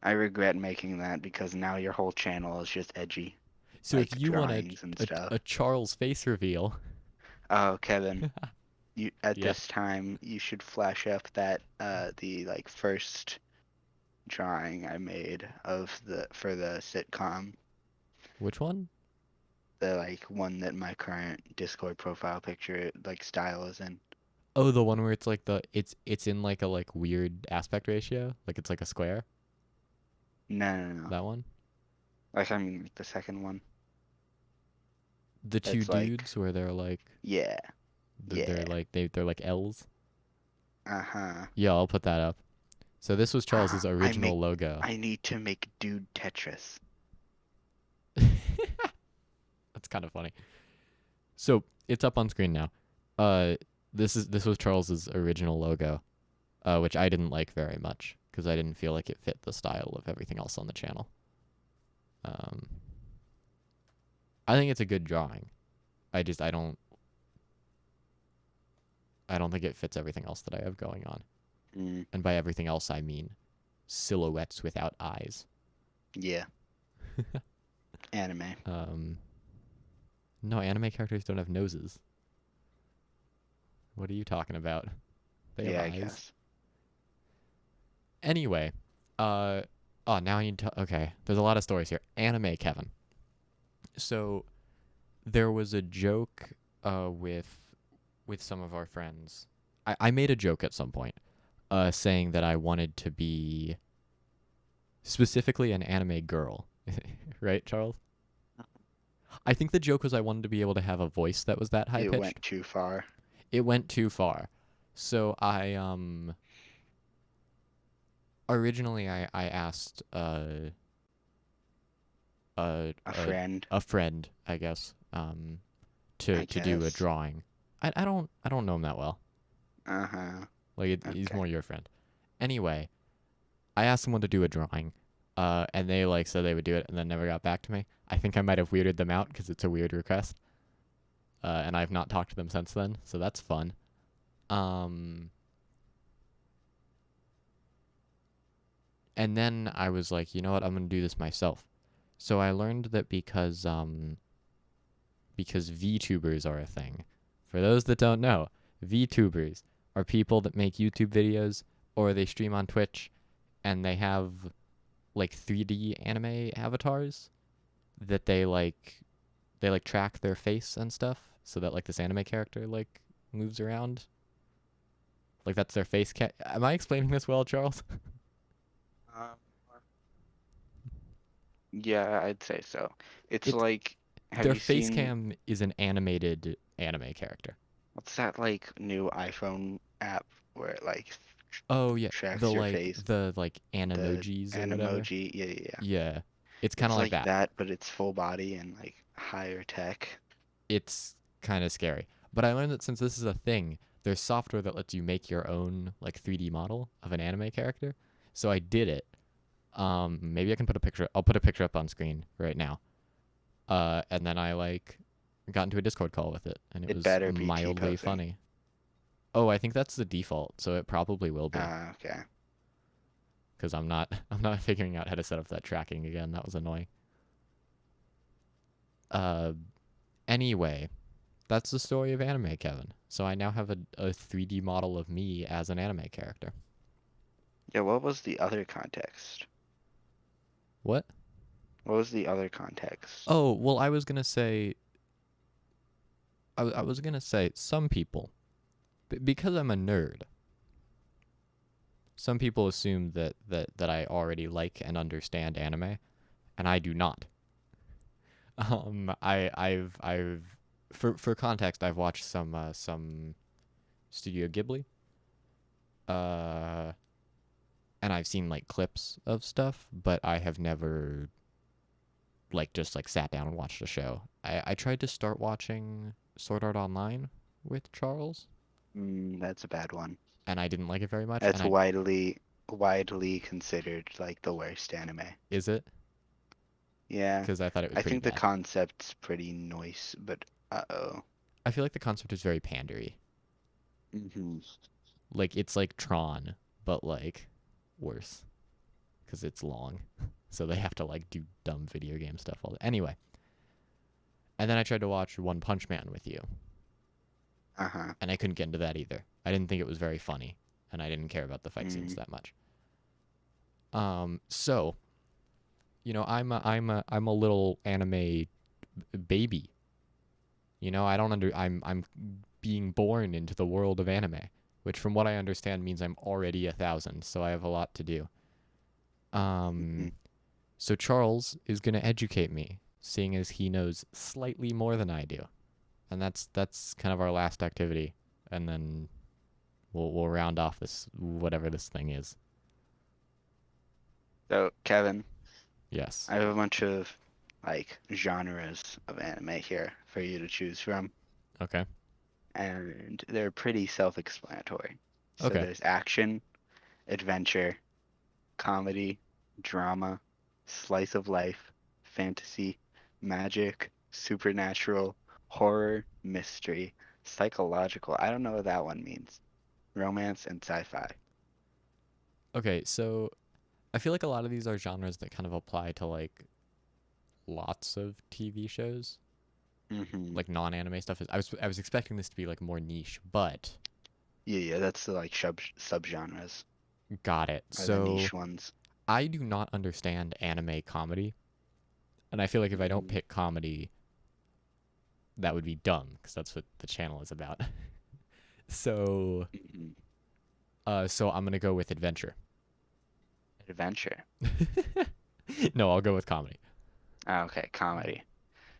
I regret making that because now your whole channel is just edgy, So if like you want drawings and a stuff. Charles face reveal, Oh, Kevin, you at yeah. this time you should flash up that the like first drawing I made of the for the sitcom, Which one? the like one that my current Discord profile picture like style is in. Oh, the one where it's like it's in like a like weird aspect ratio, like it's like a square. No, no, no. That one. Like I mean like the second one. The two That's like dudes where they're like yeah, they're yeah. like they're like L's. Uh-huh. Yeah, I'll put that up. So this was Charles's I make original logo. I need to make dude Tetris. That's kind of funny. So it's up on screen now. Uh, this was Charles's original logo, which I didn't like very much because I didn't feel like it fit the style of everything else on the channel. Um, I think it's a good drawing. I don't think it fits everything else that I have going on. Mm, And by everything else, I mean silhouettes without eyes. yeah. Anime. No, anime characters don't have noses. What are you talking about? They have Yeah, I eyes. guess. Anyway, uh, oh, now I need to. Okay, there's a lot of stories here. Anime Kevin. So there was a joke with some of our friends. I made a joke at some point, saying that I wanted to be specifically an anime girl, right, Charles? I think the joke was I wanted to be able to have a voice that was that high It pitched. went too far. It went too far. So I originally I asked a A a friend, a friend, I guess, I to do a guess. drawing. I don't know him that well. Uh-huh. Like he's Okay. more your friend. Anyway, I asked someone to do a drawing, and they like said they would do it and then never got back to me. I think I might have weirded them out because it's a weird request, and I've not talked to them since then. So that's fun. Um, and then I was like, you know what? I'm gonna do this myself. So I learned that because VTubers are a thing. For those that don't know, VTubers are people that make YouTube videos or they stream on Twitch and they have like 3D anime avatars that they like track their face and stuff so that like this anime character like moves around. Like that's their face Am I explaining this well, Charles? Um, yeah, I'd say so. It's It's like, have their you face seen cam is an animated anime character. what's that like new iPhone app where it like Oh yeah, tracks your face? the like The animojis or whatever. Animoji, yeah, yeah, yeah. Yeah. It's kind It's of like like that. that, but it's full body and like higher tech. It's kind of scary. But I learned that since this is a thing, there's software that lets you make your own like 3D model of an anime character. So I did it. Maybe I can put a picture. I'll put a picture up on screen right now. And then I like got into a Discord call with it, and it It was better be mildly T-posing. funny. Oh, I think that's the default, so it probably will be Ah, okay. because I'm not figuring out how to set up that tracking again. That was annoying. Uh, anyway, that's the story of anime, Kevin. So I now have a 3D model of me as an anime character. Yeah, what was the other context? What? What was the other context? Oh, well, I was gonna say some people, because I'm a nerd. Some people assume that I already like and understand anime, and I do not. I've for context, I've watched some Studio Ghibli, uh, and I've seen like clips of stuff, but I have never like just like sat down and watched a show. I tried to start watching Sword Art Online with Charles, That's a bad one. and I didn't like it very much. And That's I widely considered like the worst anime. is it Yeah, because I thought it was I pretty think the bad. concept's pretty nice, but uh-oh. I feel like the concept is very pandery. hmm Like it's like Tron, but like worse because it's long. So they have to like do dumb video game stuff all the anyway. And then I tried to watch One Punch Man with you, Uh-huh. and I couldn't get into that either. I didn't think it was very funny, and I didn't care about the fight scenes Mm. that much. So I'm a little anime baby. I don't under I'm being born into the world of anime, which from what I understand means I'm already 1,000, so I have a lot to do. hmm Um, so Charles is gonna educate me, seeing as he knows slightly more than I do, and that's kind of our last activity, and then we'll round off this whatever this thing is. So, Kevin, Yes. I have a bunch of like genres of anime here for you to choose from, Okay. and they're pretty self-explanatory. So Okay. there's action, adventure, comedy, drama, slice of life, fantasy, magic, supernatural, horror, mystery, psychological. I don't know what that one means. Romance and sci-fi. Okay. So I feel like a lot of these are genres that kind of apply to like lots of TV shows. Mm-hmm. like non-anime stuff is. I was expecting this to be like more niche, but Yeah, yeah, that's the like subgenres got it. are the So niche ones. I do not understand anime comedy, and I feel like if I don't Mm-hmm. pick comedy, that would be dumb because that's what the channel is about. So, Mm-hmm. so I'm gonna go with adventure. Adventure. No, I'll go with comedy. Ah, okay, comedy.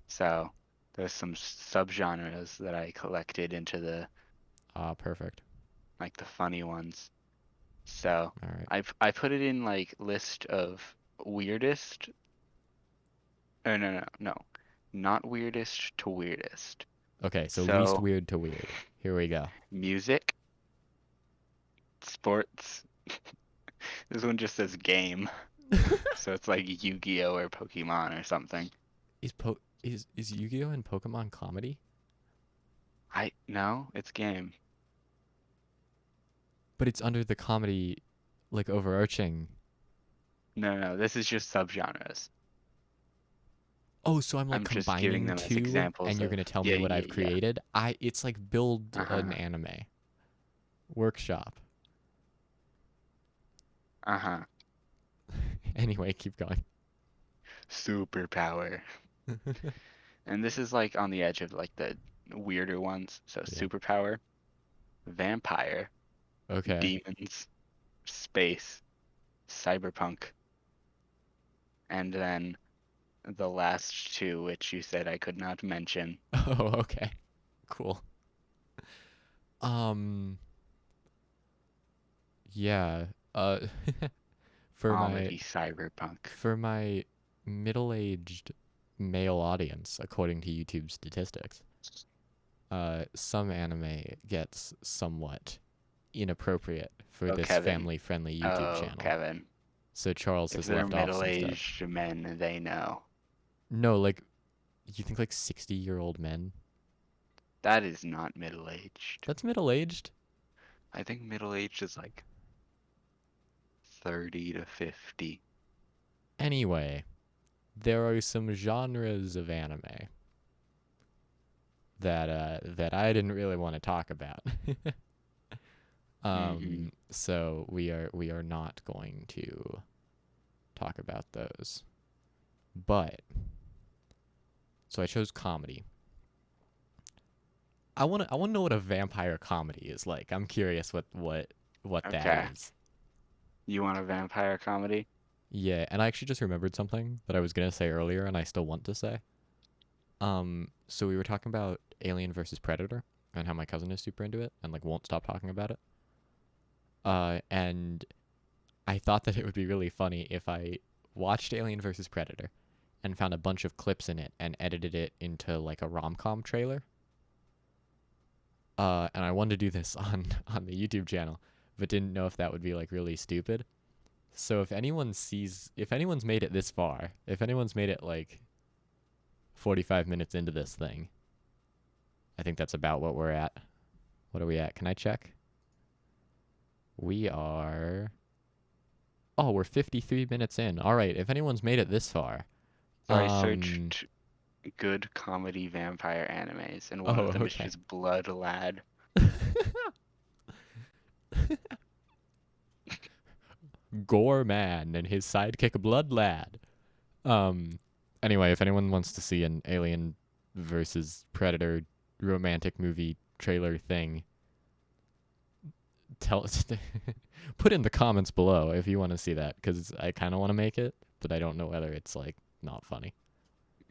So there's some subgenres that I collected into the Perfect. like the funny ones. So All right. I put it in like list of weirdest. Oh no, no, no. Not weirdest to weirdest. Okay, so least So weird to weird. Here we go. music, sports. This one just says game. So it's like Yu-Gi-Oh or Pokemon or something. Is Yu-Gi-Oh and Pokemon comedy? I no, it's game. But it's under the comedy, like overarching. No, no, this is just subgenres. Oh, so I'm like I'm just giving combining them as two, and examples you're of gonna tell yeah, me what yeah, I've yeah. created. It's like build an Uh-huh. anime workshop. Uh-huh. Anyway, keep going. Superpower. And this is like on the edge of like the weirder ones. So Yeah. superpower, vampire, Okay. demons, space, cyberpunk, and then the last two, which you said I could not mention, Oh, okay. Cool. Um, yeah. For my comedy cyberpunk. for my middle-aged male audience, according to YouTube statistics, some anime gets somewhat inappropriate for Oh, this Kevin. family-friendly YouTube Oh, channel. Kevin. So Charles If has they're left off some stuff. middle-aged men, they know. No, like you think like 60-year-old men? That is not middle-aged. That's middle-aged. I think middle-aged is like 30 to 50. Anyway, there are some genres of anime that I didn't really want to talk about. Mm-hmm. So we are not going to talk about those. But so I chose comedy. I wanna know what a vampire comedy is like. I'm curious what that Okay. is. You want a vampire comedy? Yeah, and I actually just remembered something that I was gonna say earlier, and I still want to say. So we were talking about Alien versus Predator, and how my cousin is super into it, and like won't stop talking about it. And I thought that it would be really funny if I watched Alien versus Predator, and found a bunch of clips in it and edited it into like a rom-com trailer. And I wanted to do this on the YouTube channel, but didn't know if that would be like really stupid. So if anyone's made it this far, if anyone's made it like 45 minutes into this thing, I think that's about what we're at. What are we at? Can I check? We are. Oh, we're 53 minutes in. All right. If anyone's made it this far, So I um, searched good comedy vampire animes, and one oh, of them is okay. just Blood Lad. Gore Man and his sidekick Blood Lad. Um, anyway, if anyone wants to see an Alien versus Predator romantic movie trailer thing, tell us. Put in the comments below if you want to see that, because I kind of want to make it, but I don't know whether it's like not funny.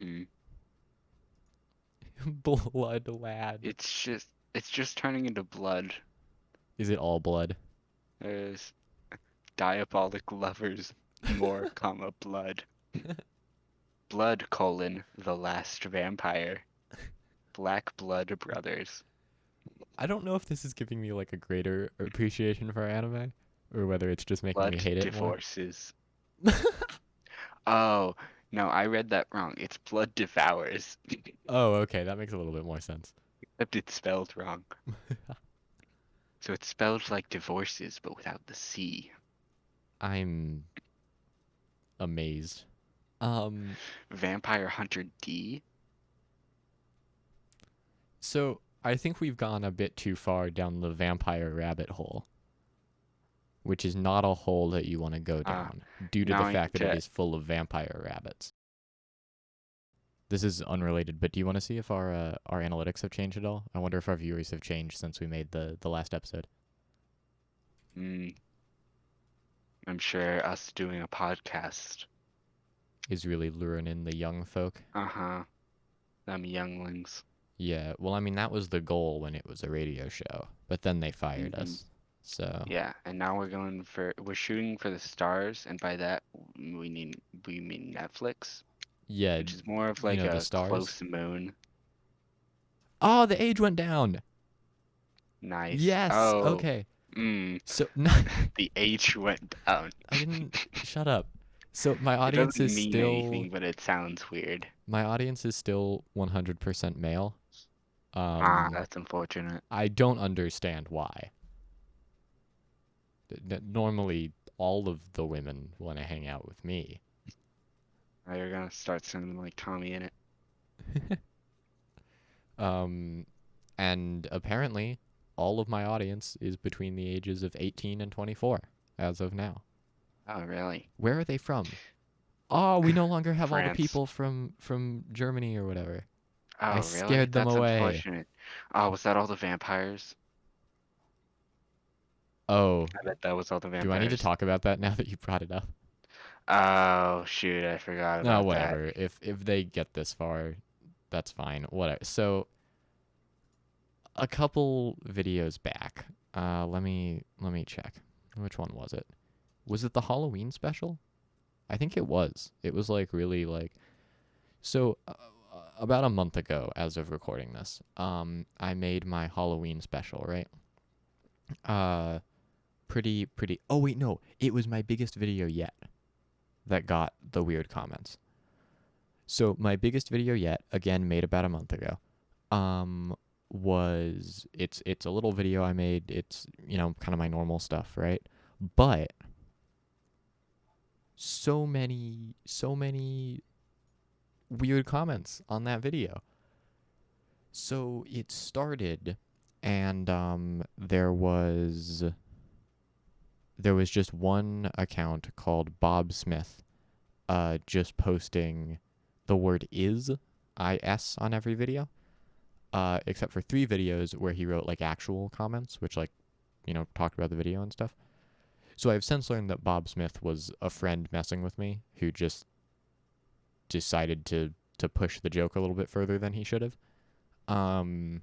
Mm. Blood Lad. It's just turning into blood. Is it all blood? There's diabolic lovers, more comma blood. Blood colon the last vampire. Black blood brothers. I don't know if this is giving me like a greater appreciation for anime, or whether it's just making me Blood hate it more. divorces. Oh, no, I read that wrong. It's blood devours. Oh, okay, that makes a little bit more sense. Except it's spelled wrong. So it's spelled like divorces, but without the C. I'm amazed. Um, Vampire Hunter D. So I think we've gone a bit too far down the vampire rabbit hole, which is not a hole that you want to go Uh, down due to now the I need fact that it to. is full of vampire rabbits. This is unrelated, but do you want to see if our analytics have changed at all? I wonder if our viewers have changed since we made the last episode. Mm, I'm sure us doing a podcast. Is really luring in the young folk. Uh-huh. Them younglings. Yeah, well, I mean that was the goal when it was a radio show, but then they fired Hmm. us. So Yeah, and now we're shooting for the stars, and by that we mean Netflix, yeah, which is more of you like know the a stars. close moon. Oh, the age went down. Nice. Yes. Oh, Okay. mm, So no, the H went down. I didn't. Shut up. So my It audience doesn't is mean still anything, but it sounds weird. 100% male. Ah, Um, that's unfortunate. I don't understand why. Normally, all of the women want to hang out with me. Now you're gonna start sounding like Tommy in it. Um, and apparently, all of my audience is between the ages of 18 and 24 as of now. Oh, really? Where are they from? Oh, we no longer have all the France. people from Germany or whatever. I Oh, really? scared them That's away. unfortunate. Oh, was that all the vampires? Oh, I bet that was all the do I need to vampires. talk about that now that you brought it up? Oh, shoot, I forgot No, about that. whatever. If they get this far, that's fine. Whatever. So a couple videos back, let me check. Which one was it? Was it the Halloween special? I think it was. It was like really like so. About a month ago, as of recording this, I made my Halloween special, right? Uh, pretty. Oh wait, no, it was my biggest video yet that got the weird comments. So my biggest video yet, again made about a month ago, um, was it's a little video I made. It's kind of my normal stuff, right? But so many weird comments on that video. So it started, and there was just one account called Bob Smith, just posting the word is on every video, except for 3 videos where he wrote like actual comments, which like talked about the video and stuff. So I've since learned that Bob Smith was a friend messing with me who just decided to push the joke a little bit further than he should have. Um,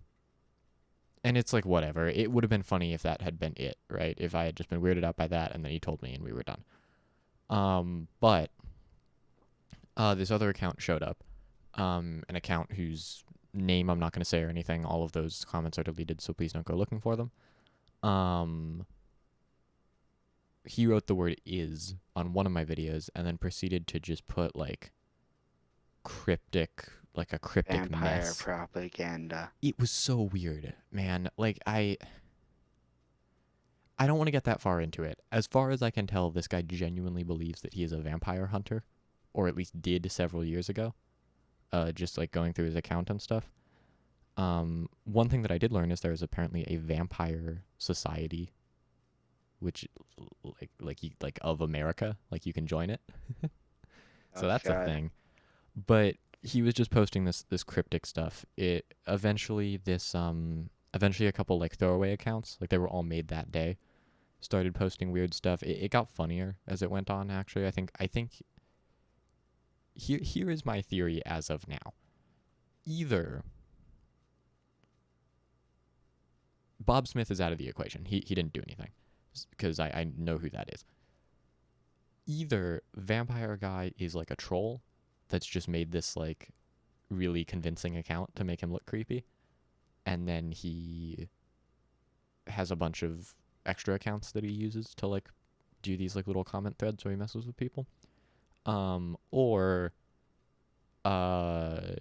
and it's like whatever. It would have been funny if that had been it, right? If I had just been weirded out by that and then he told me and we were done. But this other account showed up, an account whose name I'm not going to say or anything. All of those comments are deleted, so please don't go looking for them. Um, he wrote the word is on one of my videos and then proceeded to just put like cryptic, like a cryptic Vampire mess. propaganda. It was so weird, man. Like I don't want to get that far into it. As far as I can tell, this guy genuinely believes that he is a vampire hunter, or at least did several years ago. Just like going through his account and stuff. One thing that I did learn is there is apparently a vampire society, which like of America, like you can join it. So Oh, that's a God. thing. But he was just posting this cryptic stuff. It eventually a couple like throwaway accounts, like they were all made that day, started posting weird stuff. It got funnier as it went on. Actually, I think here is my theory as of now. Either Bob Smith is out of the equation. He didn't do anything because I know who that is. Either Vampire Guy is like a troll that's just made this like really convincing account to make him look creepy, and then he has a bunch of extra accounts that he uses to like do these like little comment threads where he messes with people. Or uh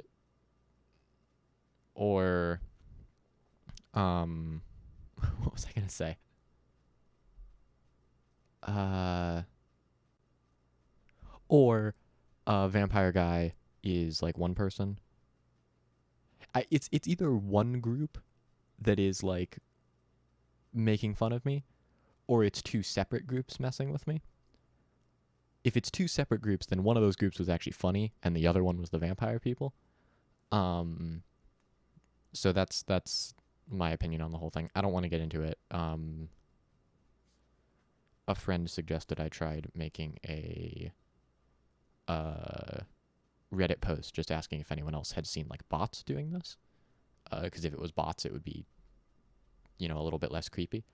or what was I gonna say? Uh or Vampire Guy is like one person. it's either one group that is like making fun of me, or it's two separate groups messing with me. If it's two separate groups, then one of those groups was actually funny, and the other one was the vampire people. Um, so that's my opinion on the whole thing. I don't want to get into it. A friend suggested I tried making a Reddit post just asking if anyone else had seen like bots doing this. Because if it was bots, it would be, a little bit less creepy.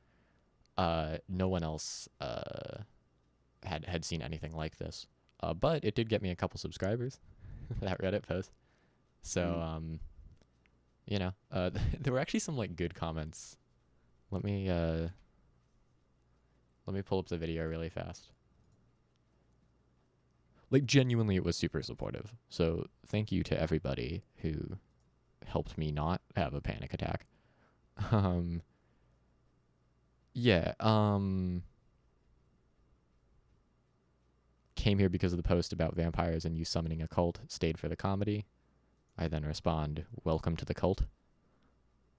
No one else had seen anything like this. But it did get me a couple subscribers, that Reddit post. So, there were actually some like good comments. Let me pull up the video really fast. Like genuinely, it was super supportive. So thank you to everybody who helped me not have a panic attack. Yeah. Came here because of the post about vampires and you summoning a cult. Stayed for the comedy. I then respond, "Welcome to the cult."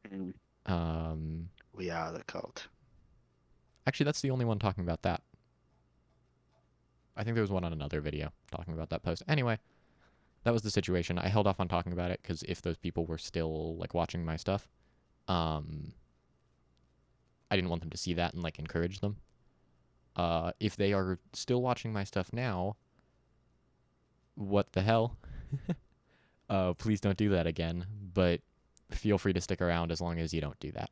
Mm, Um, we are the cult. Actually, that's the only one talking about that. I think there was one on another video talking about that post. Anyway, that was the situation. I held off on talking about it because if those people were still like watching my stuff, I didn't want them to see that and like encourage them. If they are still watching my stuff now, what the hell? Please don't do that again. But feel free to stick around as long as you don't do that.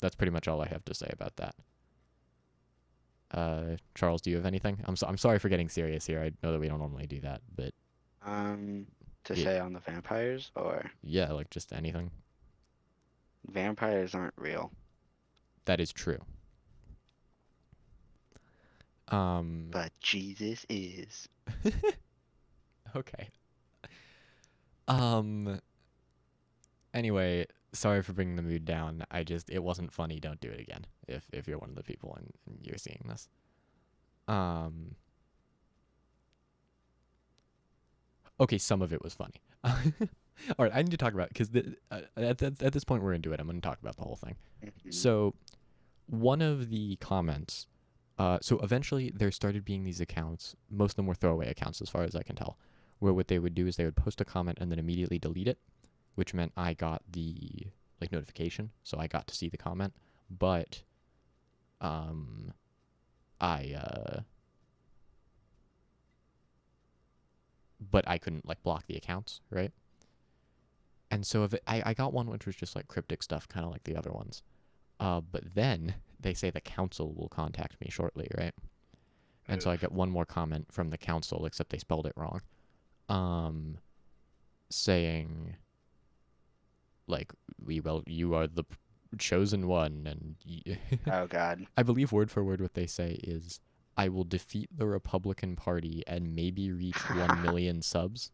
That's pretty much all I have to say about that. Charles, do you have anything? I'm sorry for getting serious here. I know that we don't normally do that, but To it, say on the vampires, or yeah, like just anything. vampires aren't real, That is true. but Jesus is. Okay. Um. Anyway, sorry for bringing the mood down. It wasn't funny. Don't do it again. If you're one of the people and you're seeing this. Um. Okay, some of it was funny. All right, I need to talk about because at this point we're into it. I'm going to talk about the whole thing. Mhm. So one of the comments. So eventually there started being these accounts. Most of them were throwaway accounts, as far as I can tell, where what they would do is they would post a comment and then immediately delete it, which meant I got the like notification, so I got to see the comment, but um, I but I couldn't like block the accounts, right? And so if I got one which was just like cryptic stuff, kind of like the other ones. But then they say the council will contact me shortly, right? And so I get one more comment from the council, except they spelled it wrong, um, saying like you are the chosen one, and Oh God. I believe word for word what they say is, I will defeat the Republican Party and maybe reach 1 million subs.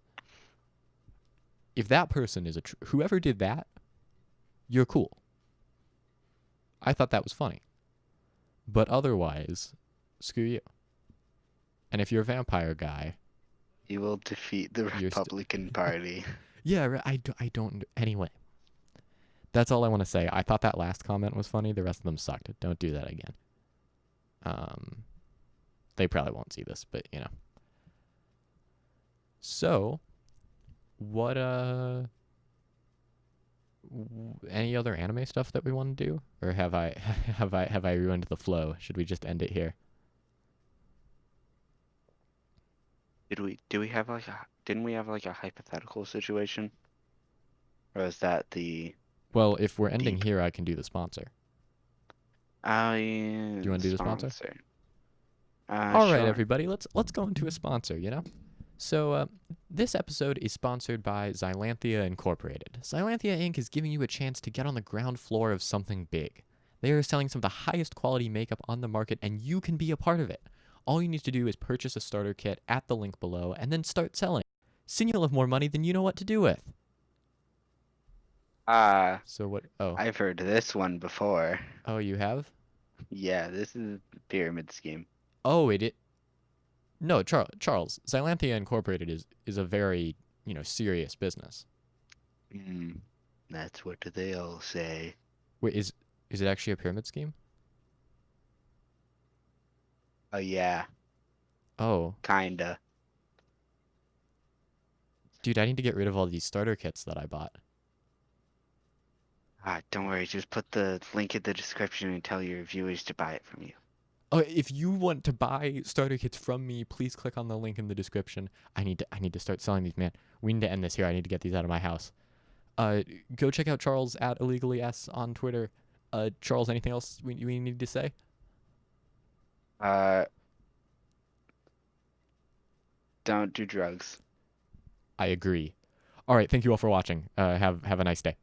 If that person is whoever did that, you're cool. I thought that was funny. But otherwise, screw you. And if you're a vampire guy, You will defeat the you're Republican Party. yeah, I don't. Anyway, that's all I want to say. I thought that last comment was funny. The rest of them sucked. Don't do that again. Um, they probably won't see this, but you know. So, what any other anime stuff that we want to do, or have I have I ruined the flow? Should we just end it here? Didn't we have like a hypothetical situation? Or is that the Well, if we're ending deep here, I can do the sponsor. Do you want to do the sponsor? sponsor? All right, Sure. everybody, let's go into a sponsor. So this episode is sponsored by Xylanthia Incorporated. Xylanthia Inc. is giving you a chance to get on the ground floor of something big. They are selling some of the highest quality makeup on the market, and you can be a part of it. All you need to do is purchase a starter kit at the link below and then start selling. Soon you'll have more money than you know what to do with. Ah, So what? Oh, I've heard this one before. you have? Yeah, this is the pyramid scheme. Oh, no, Charles. Xylanthia Incorporated is a very serious business. Mm, that's what they all say. Wait, is it actually a pyramid scheme? Oh yeah, Oh, kinda. dude, I need to get rid of all these starter kits that I bought. Don't worry, just put the link in the description and tell your viewers to buy it from you. Oh, if you want to buy starter kits from me, please click on the link in the description. I need to start selling these, man. We need to end this here. I need to get these out of my house. Uh, Go check out Charles at illegallys on Twitter. Charles, anything else we need to say? Uh, don't do drugs. I agree. All right, thank you all for watching. Have a nice day.